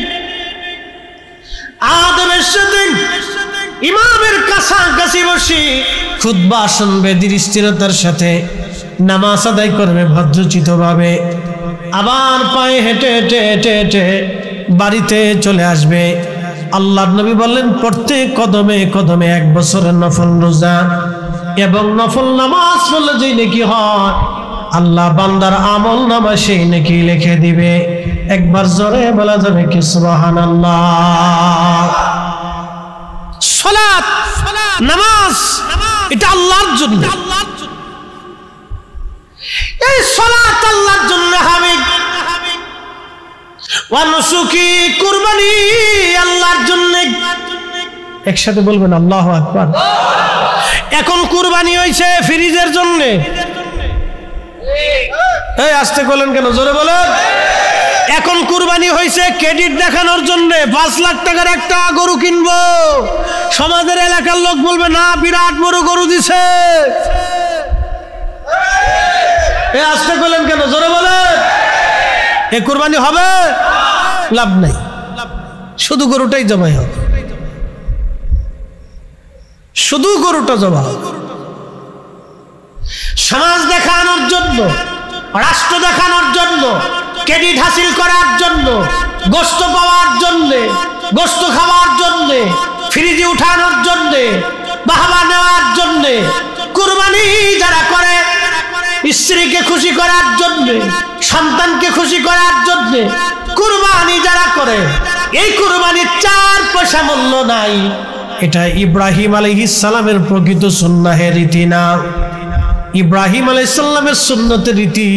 আদবের সাথে ইমামের কাছাকাছি বসে খুতবা শুনবে, ধীর স্থিরতার সাথে নামাজ আদায় করবে ভদ্রচিতভাবে, আবার পায়ে হেঁটে হেঁটে হেঁটে হেঁটে বাড়িতে চলে আসবে। আল্লাহর নবী বললেন প্রত্যেক কদমে কদমে 1 বছরের নফল রোজা এবং নফল নামাজ পড়লে যেই নেকি হয়, আল্লাহ বান্দার আমল নামা সেই নেকি লিখে দিবে। একবার জোরে বলা যাবে কি সুবহানাল্লাহ। সালাত নামাজ এটা আল্লাহর জন্য, এই সালাত আল্লাহর জন্য হবে। ওয়া নুসুকি কুরবানি আল্লাহর জন্য। একসাথে বলবেন আল্লাহু আকবার। এখন কুরবানি হইছে ফ্রিজের জন্য। এই আস্তে বলেন কেন, জোরে বলেন। এখন কুরবানি হয়েছে ক্রেডিট দেখানোর জন্য, 5 লাখ টাকার একটা গরু কিনবো, সমাজের এলাকার লোক বলবে না বিরাট বড় গরু দিছে। এ আসতে বলেন কেন, জোরে বলেন। এ কুরবানি হবে? লাভ নাই, শুধু গরুটাই জবাই হবে, শুধু গরুটা জবাই হবে। সমাজ দেখানোর জন্য, রাষ্ট্র দেখানোর জন্য, ক্রেডিট হাসিল করার জন্য, গোশত পাওয়ার জন্য, গোশত খাওয়ার জন্য, ফ্রিজে উঠানোর জন্য, বাহবা নেওয়ার জন্য, কুরবানি যারা করে স্ত্রীকে খুশি করার জন্য, সন্তানকে খুশি করার জন্য কুরবানি যারা করে, এই কুরবানির 4 পয়সা মূল্য নাই। এটা ইব্রাহিম আলাইহিস সালামের প্রকৃত সুন্নাহের রীতি না। ইব্রাহিম আলাইহিস সালামের সুন্নতের রীতি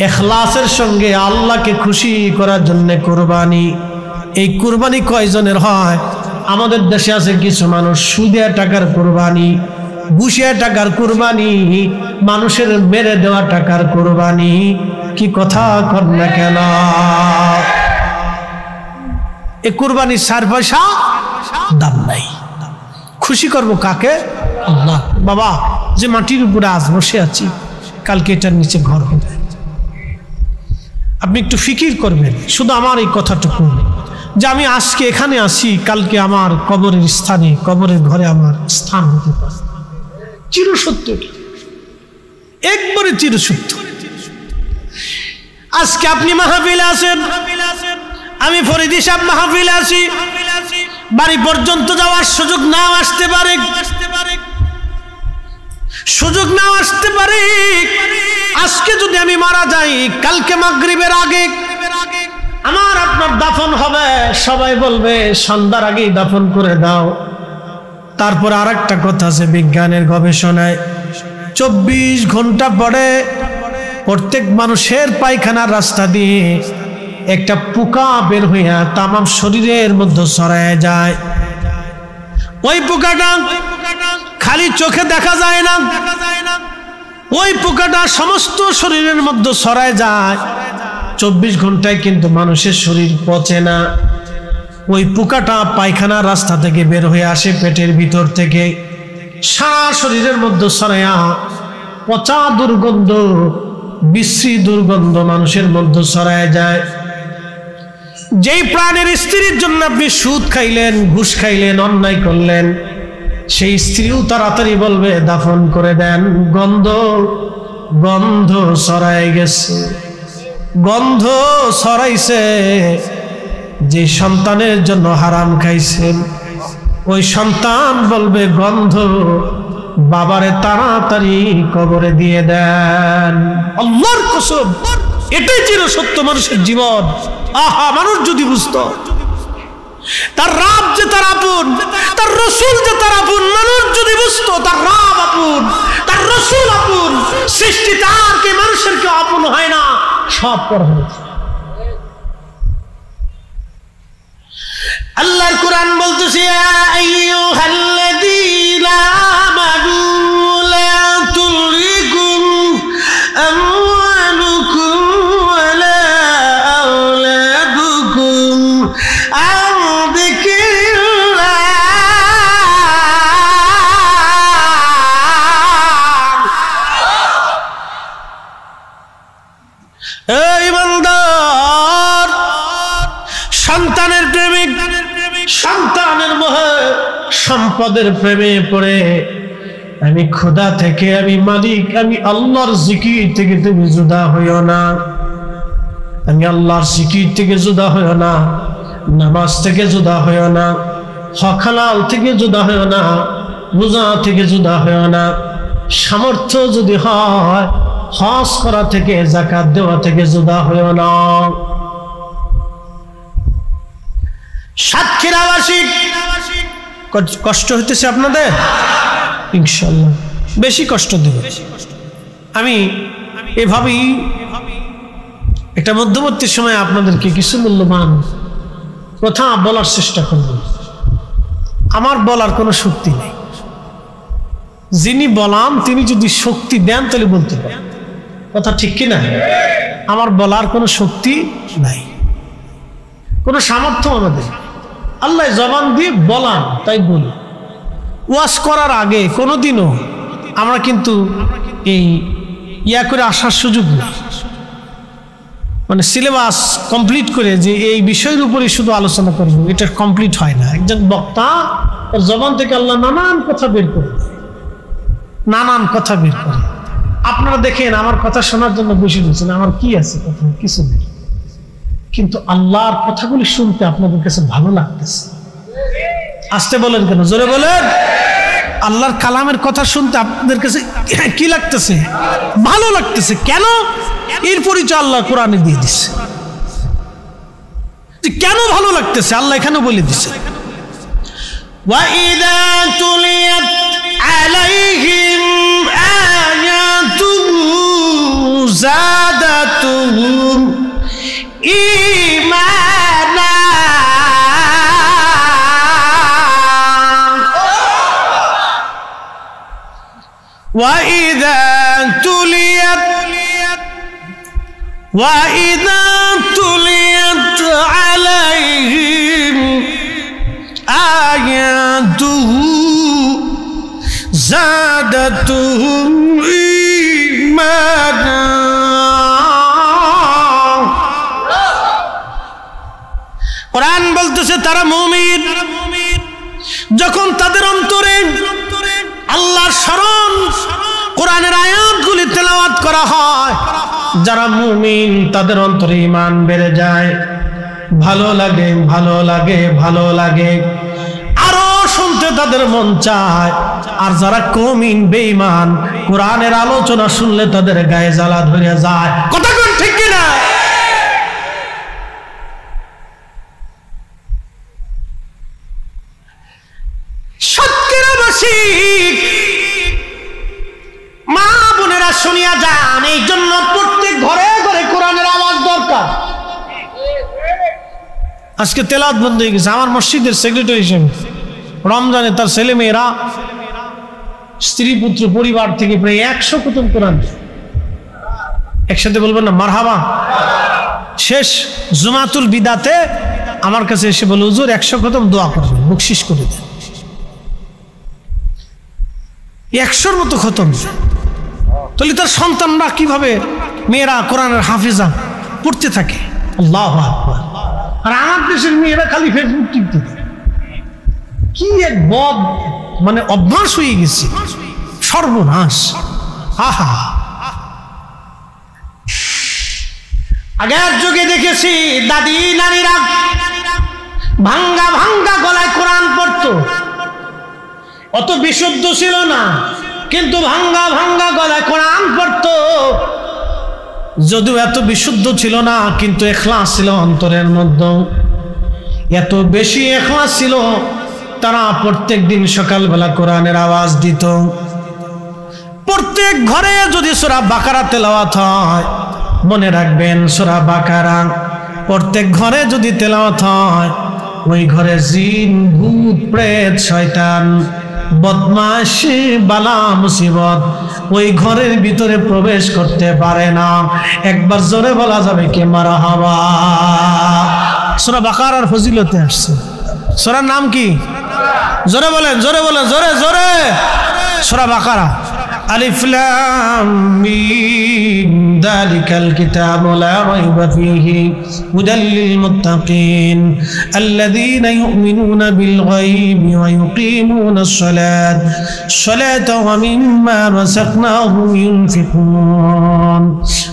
ইখলাসের সঙ্গে আল্লাহকে খুশি করার জন্য কুরবানি। এই কুরবানি কয়জনের হয়? আমাদের দেশে আছে কিছু মানুষ সুদে টাকার কুরবানি, ঘুষিয়া টাকার কুরবানি, মানুষের মেরে দেওয়া টাকার কুরবানি। কি কথা কর না কেন? এই কুরবানির 4 পয়সা দাম নাই। খুশি করবো কাকে? আল্লাহ। বাবা, যে মাটির উপরে আজ বসে আছি, কালকে এটার নিচে ঘর হবে। আপনি একটু ফিকির করবেন শুধু আমার এই কথাটুকু, যে আমি আজকে এখানে আসি, কালকে আমার কবরের স্থানে, কবরের ঘরে আমার স্থান হতে পারে। চিরসত্য, একবারে চিরসত্য। আজকে আপনি মাহফিলে আছেন, আমি ফরিদি সাহেব মাহফিলে আছি, বাড়ি পর্যন্ত যাওয়ার সুযোগ নাও আসতে পারে, সুযোগ নাও আসতে পারে। আজকে যদি আমি মারা যাই, কালকে মাগরিবের আগে আমার আপনার দাফন হবে, সবাই বলবে সন্ধ্যার আগেই দাফন করে দাও। তারপর আরেকটা কথা আছে, বিজ্ঞানের গবেষণায় 24 ঘন্টা পরে প্রত্যেক মানুষের পায়খানার রাস্তা দিয়ে একটা পোকা বের হইয়া তামাম শরীরের মধ্যে ছড়ায় যায়। ওই পোকাটা খালি চোখে দেখা যায় না, ওই পোকাটা সমস্ত শরীরের মধ্যে ছড়ায় যায়। 24 ঘন্টায় কিন্তু মানুষের শরীর পচে না। ওই পোকাটা পায়খানার রাস্তা থেকে বের হয়ে আসে, পেটের ভিতর থেকে সারা শরীরের মধ্যে ছড়ায়া পচা দুর্গন্ধ, বিশ্রী দুর্গন্ধ মানুষের মধ্যে ছড়ায় যায়। যেই প্রাণের স্ত্রীর জন্য আপনি সুদ খাইলেন, ঘুষ খাইলেন, অন্যায় করলেন, সেই স্ত্রীও তাড়াতাড়ি বলবে দাফন করে দেন, গন্ধ গন্ধ ছড়ায় গেছে। গন্ধ ছড়াইছে, যে সন্তানের জন্য হারাম খাইছেন, ওই সন্তান বলবে গন্ধ, বাবারে তাড়াতাড়ি কবরে দিয়ে দেন। আল্লাহর কসম, এটাই চির সত্য মানুষের জীবন। আহা, মানুষ যদি বুঝতো তার রাব যে তার আপন, তার রসুল যে তার আপন, মানুষ যদি বুঝতো তার রাব আপন, তার রসুল আপন, সৃষ্টি তার কে মানুষের কেউ আপন হয় না, সব পর হয়েছে। আল্লাহর কোরআন বলতেছে, আইয়ুহাল্লাযীনা আমানু লা তুলহিকুম আমওয়ালুকুম ওয়ালা আওলাদুকুম আন যিকরিল্লাহ। এই ইমানদার, সন্তানের প্রেমিক, সন্তানের মোহে, সম্পদের প্রেমে পড়ে আমি খোদা থেকে, আমি মালিক, আমি আল্লাহর জিকির থেকে তুমি জুদা হইও না। আমি আল্লাহর জিকির থেকে জুদা হইও না, নামাজ থেকে জুদা হইও না, হক হালাল থেকে জুদা হইও না, রোজা থেকে জুদা হইও না। সামর্থ্য যদি হয়, হজ করা থেকে, যাকাত দেওয়া থেকে জুদা হইও না। সাতক্ষীরাবাসী, কষ্ট হইতেছে আপনাদের? ইনশাআল্লাহ বেশি কষ্ট দেবে। আমি এভাবেই একটা মধ্যবর্তী সময় আপনাদেরকে কিছু মূল্যবান কথা বলার চেষ্টা করব। আমার বলার কোনো শক্তি নেই, যিনি বলান তিনি যদি শক্তি দেন তাহলে বলতে পারেন। কথা ঠিক কিনা? আমার বলার কোনো শক্তি নাই, কোনো সামর্থ্য আমাদের। আল্লাহ জবান দিয়ে বলান, তাই বলি। ওয়াজ করার আগে কোনোদিনও আমরা কিন্তু এই করে আসার সুযোগ নেই, মানে সিলেবাস কমপ্লিট করে যে এই বিষয়ের উপরে শুধু আলোচনা করব, এটা কমপ্লিট হয় না। একজন বক্তা ওর জবান থেকে আল্লাহ নানান কথা বের করে, নানান কথা বের করে। আপনারা দেখেন আমার কথা শোনার জন্য বসে দিয়েছেন, আমার কি আছে কথা, কিছু নেই, কিন্তু আল্লাহর কথাগুলি শুনতে আপনাদের কাছে ভালো লাগতেছে। আসতে বলেন কেন, জোরে বলেন। আল্লাহর কালামের কথা শুনতে আপনাদের কাছে কি লাগতেছে? ভালো লাগতেছে। কেন? এর পরিচয় আল্লাহ কোরআনে দিয়ে দিচ্ছে। কেন ভালো লাগতেছে আল্লাহ এখানে বলে দিচ্ছে, وَإِذَا تُلِيَتْ عَلَيْهِمْ آيَاتُهُ زَادَتْهُمْ إِيمَانًا وَإِذَا تُلِيَتْ عَلَيْهِمْ آيَاتُهُ زَادَتْهُمْ إِيمَانًا কোরআন বলতেছে তারা মুমিন যখন তাদের অন্তরে আল্লাহর স্মরণ, কোরআনের আয়াতগুলি তেলাওয়াত করা হয়, যারা মুমিন তাদের অন্তরে ঈমান বেড়ে যায়, ভালো লাগে, ভালো লাগে, ভালো লাগে, আরো শুনতে তাদের মন চায়। আর যারা মুমিন বেঈমান, কোরআনের আলোচনা শুনলে তাদের গায়ে জ্বালা ধরে যায়। কথা কোন ঠিক কিনা? মা বোনেরা শুনিয়া যান, এই জন্য প্রত্যেক ঘরে ঘরে কোরআনের আওয়াজ দরকার। আজকে তেলাওয়াত বন্ধ হয়ে গেছে। আমার মসজিদের সেক্রেটারি হিসেবে রমজানে তার ছেলে মেয়েরা, স্ত্রী পুত্র পরিবার থেকে প্রায় 100 খতম কোরআন একসাথে বলবেন না মারহাবা। শেষ জুমাতুল বিদাতে আমার কাছে এসে বলে, হুজুর 100 খতম দোয়া করবেন, বকশিশ করে দেন। 100-র মতো খতম। তাহলে তার সন্তানরা কিভাবে, মেয়েরা কোরআনের হাফেজা পড়তে থাকে। আল্লাহু আকবার। আর আমার দেশের মেয়েরা খালি ফেসবুক টিপতে থাকে। কি এক বদ, মানে অভ্যাস হয়ে গেছে, সর্বনাশ। আহা, আগের যুগে দেখেছি দাদি নারীরা ভাঙ্গা ভাঙ্গা গলায় কোরআন পড়তো। অত বিশুদ্ধ ছিল না, কিন্তু ভাঙ্গা ভাঙ্গা গলায় কোরআন পড়তো। যদিও এত বিশুদ্ধ ছিল না, কিন্তু ইখলাস ছিল অন্তরের মধ্যে, এত বেশি ইখলাস ছিল। তারা প্রত্যেক দিন সকালবেলা কোরআনের আওয়াজ দিত। প্রত্যেক ঘরে যদি সূরা বাকারা তেলাওয়াত হয়, মনে রাখবেন সূরা বাকারা প্রত্যেক ঘরে যদি তেলাওয়াত হয়, ওই ঘরে জিন ভূত প্রেত শয়তান বদমাশি বালা মুসিবত ওই ঘরের ভিতরে প্রবেশ করতে পারে না। একবার জোরে বলা যাবে কি মারহাবা। সূরা বাকারার ফজিলতে আসছে। সূরার নাম কি? জোরে বলেন, জোরে বলেন, জোরে জোরে। সূরা বাকারা। আলিফ লাম মিম যালিকাল কিতাবু লা রাইবা ফীহি হুদাল লিল মুত্তাকিন আল্লাযীনা ইউমিনুনা বিল গায়বি ওয়া ইউকিমুনাস সালাতা ওয়া মিম্মা রাযাকনাহুম ইউনফিকুন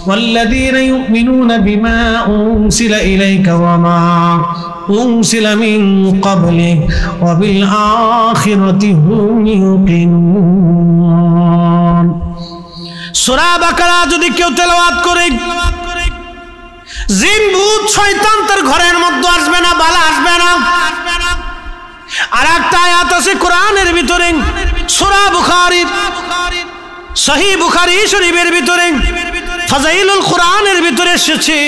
ওয়াল্লাযীনা ইউমিনুনা বিমা উনসিলা ইলাইকা ওয়া মা উনসিলা মিন ক্বাবলিক ওয়া বিল আখিরাতি হুম ইউকিনুন। সূরা বাকারা যদি কেউ তেলাওয়াত করে, জিন ভূত শয়তান তার ঘরের মধ্যে আসবে না, বালা আসবে না। আর একটা আয়াত আছে কোরআনের ভিতরে, সূরা বুখারীর সহিহ বুখারী শরীফের ভিতরে ফাজাইলুল কোরআনের ভিতরে এসেছে।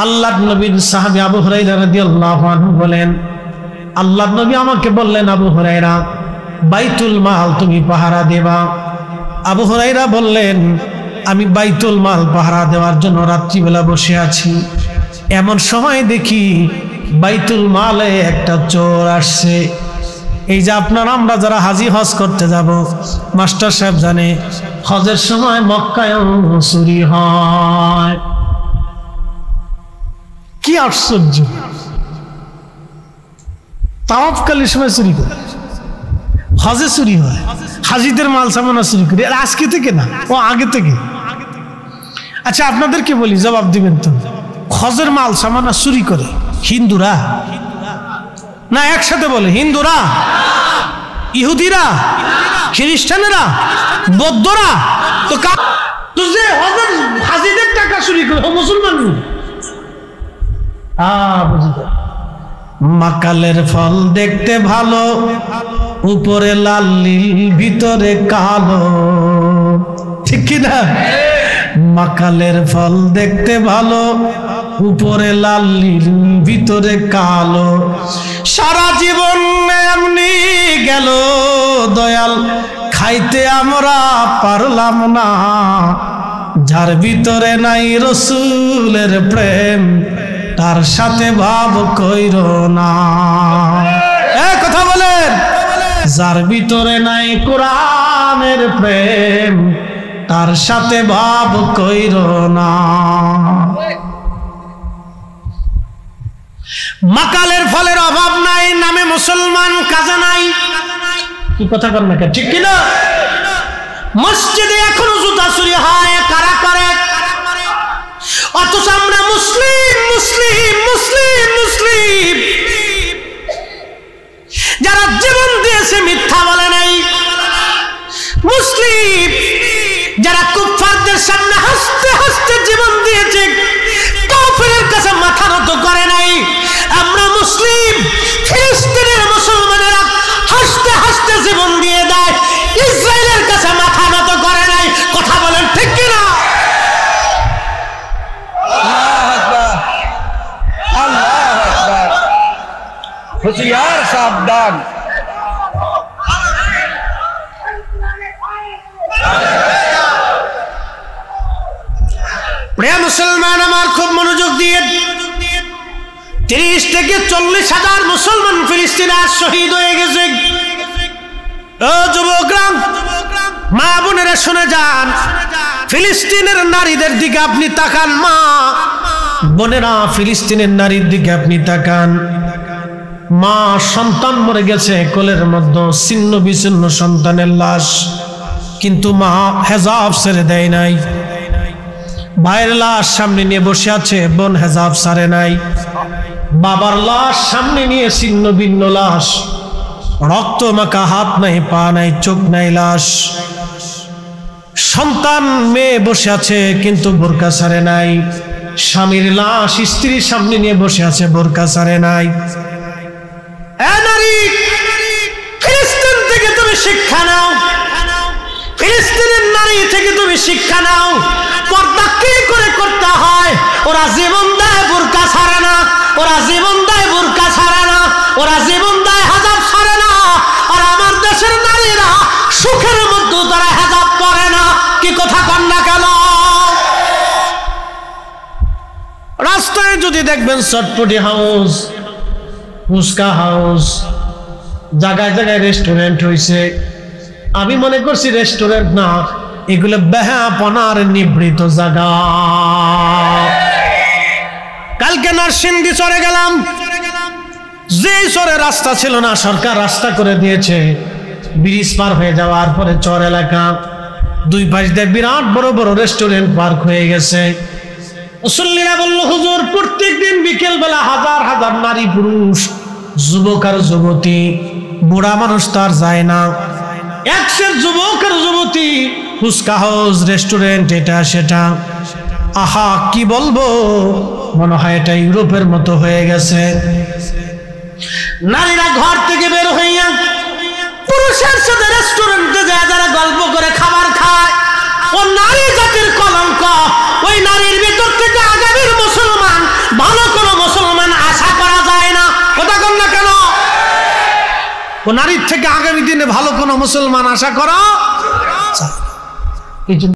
আল্লাহর নবীর সাহাবী আবু হুরায়রা রাদিয়াল্লাহু আনহু বলেন, আল্লাহর নবী আমাকে বললেন, আবু হুরায়রা বাইতুল মাল তুমি পাহারা দেবা। আবু হুরায়রা বললেন, আমি বাইতুল মাল পাহারা দেওয়ার জন্য রাত্রিবেলা বসে আছি। এমন সময় দেখি বাইতুল মালে একটা চোর আসছে। এই যে আপনারা আমরা যারা হাজি হজ করতে যাব, মাস্টার সাহেব জানে হজের সময় মক্কায় চুরি হয়। কি আশ্চর্য! তাওয়াফকালীর সময় চুরি করে, হজে চুরি হয়, হাজিদের মাল সামানা চুরি করে। আজকে থেকে না, ও আগে থেকে। আচ্ছা আপনাদেরকে বলি, জবাব দিবেন তো, হজের মাল সামানা চুরি করে হিন্দুরা না একসাথে বলে? হিন্দুরা, ইহুদিরা, খ্রিস্টানেরা, বৌদ্ধরা? তো যে হজের হাজিদের টাকা চুরি করে ও মুসলমান? মাকালের ফল দেখতে ভালো, উপরে লাল নীল ভিতরে কালো, ঠিক কিনা? মাকালের ফল দেখতে ভালো, উপরে লাল নীল ভিতরে কালো। সারা জীবন এমনি গেল দয়াল, খাইতে আমরা পারলাম না। যার ভিতরে নাই রসুলের প্রেম, তার সাথে ভাব কইরো না। কথা বলেন, যার ভিতরে নাই কোরআনের প্রেম, তার সাথে ভাব কইরো না। মাকালের ফলের অভাব নাই, নামে মুসলমান, কাজে নাই। কি কথা কর না, ঠিক কিনা? মসজিদে এখনো জুতা চুরি হয়, কারা করে? অথচ আমরা মুসলিম মুসলিম মুসলিম মুসলিম, যারা জীবন দিয়েছে মিথ্যা বলে নাই। মুসলিম যারা কুফফারদের সামনে হাসতে হাসতে জীবন দিয়েছে, কাফেরের কাছে মাথা নত করে নাই। আমরা মুসলিম, ফিলিস্তিনের মুসলমানেরা হাসতে হাসতে জীবন দিয়ে দেয়, ইসরায়েলের কাছে মাথা নত করে নাই। কথা বলেন ঠিক কিনা? হুঁশিয়ার, সাবধান। প্রিয় মুসলমান আমার, খুব মনোযোগ দিয়ে, 30 থেকে 40,000 মুসলমান ফিলিস্তিনে আজ শহীদ হয়ে গেছে। ও যুবকরা, মা বোনেরা শুনে যান, ফিলিস্তিনের নারীদের দিকে আপনি তাকান। মা বোনেরা, ফিলিস্তিনের নারীর দিকে আপনি তাকান। মা সন্তান মরে গেছে কোলের মধ্যে, ছিন্ন বিচ্ছিন্ন সন্তানের লাশ, কিন্তু মা হেজাব ছেড়ে দেয় নাই। ভাইয়ের লাশ সামনে নিয়ে বসে আছে, বোন হেজাব ছাড়ে নাই। বাবার লাশ সামনে নিয়ে ছিন্ন ভিন্ন লাশ, রক্ত মাখা, হাত নাই, পা নাই, চোখ নাই, লাশ। সন্তান মেয়ে বসে আছে, কিন্তু বোরকা ছাড়ে নাই। স্বামীর লাশ স্ত্রীর সামনে নিয়ে বসে আছে, বোরকা ছাড়ে নাই। নারী, ফিলিস্তিন থেকে তুমি শিক্ষা নাও, ফিলিস্তিনের নারী থেকে তুমি শিক্ষা নাও। পর্দা কি করে করতে হয়? ওরা জীবন দেয়, বোরকা ছাড়ে না। ওরা জীবন দেয়, বোরকা ছাড়ে না। ওরা জীবন দেয়, হিজাব ছাড়ে না। আর আমার দেশের নারীরা সুখের মধ্যে তারা হিজাব পরে না। কি কথা কন না কেন? রাস্তায় যদি দেখবেন চটপটি হাউস, ফুচকা হাউস, জায়গায় জায়গায় রেস্টুরেন্ট হয়েছে, আমি মনে করছি রেস্টুরেন্ট না, এগুলো বেহাপনার নিবৃত জায়গা। কালকে নরসিংদী চরে গেলাম, যে চরে রাস্তা ছিল না, সরকার রাস্তা করে দিয়েছে। ব্রিজ পার হয়ে যাওয়ার পরে চর এলাকা, দুই পাশ দিয়ে বিরাট বড় বড় রেস্টুরেন্ট পার্ক হয়ে গেছে। মুসল্লিরা বলল, হুজুর, প্রত্যেক দিন বিকেল বেলা হাজার হাজার নারী পুরুষ, যুবক আর যুবতী, বুড়া মানুষ তার যায় না, একশের যুবক আর যুবতী, ফুচকা হাউস, রেস্টুরেন্ট, এটা সেটা। আহা, কি বলবো, মনে হয় এটা ইউরোপের মতো হয়ে গেছে। নারীরা ঘর থেকে বের হইয়া পুরুষের সাথে রেস্টুরেন্টে যায়, যারা গল্প করে খাবার খায়, ও নারী জাতির কলঙ্ক। ওই নারীর ভিতর থেকে আগামীর মুসলমান, ভালো কোনো মুসলমান আশা করা যায় না। কথা কন না কেন? ও নারীর থেকে আগামী দিনে ভালো কোনো মুসলমান আশা করা যায় না।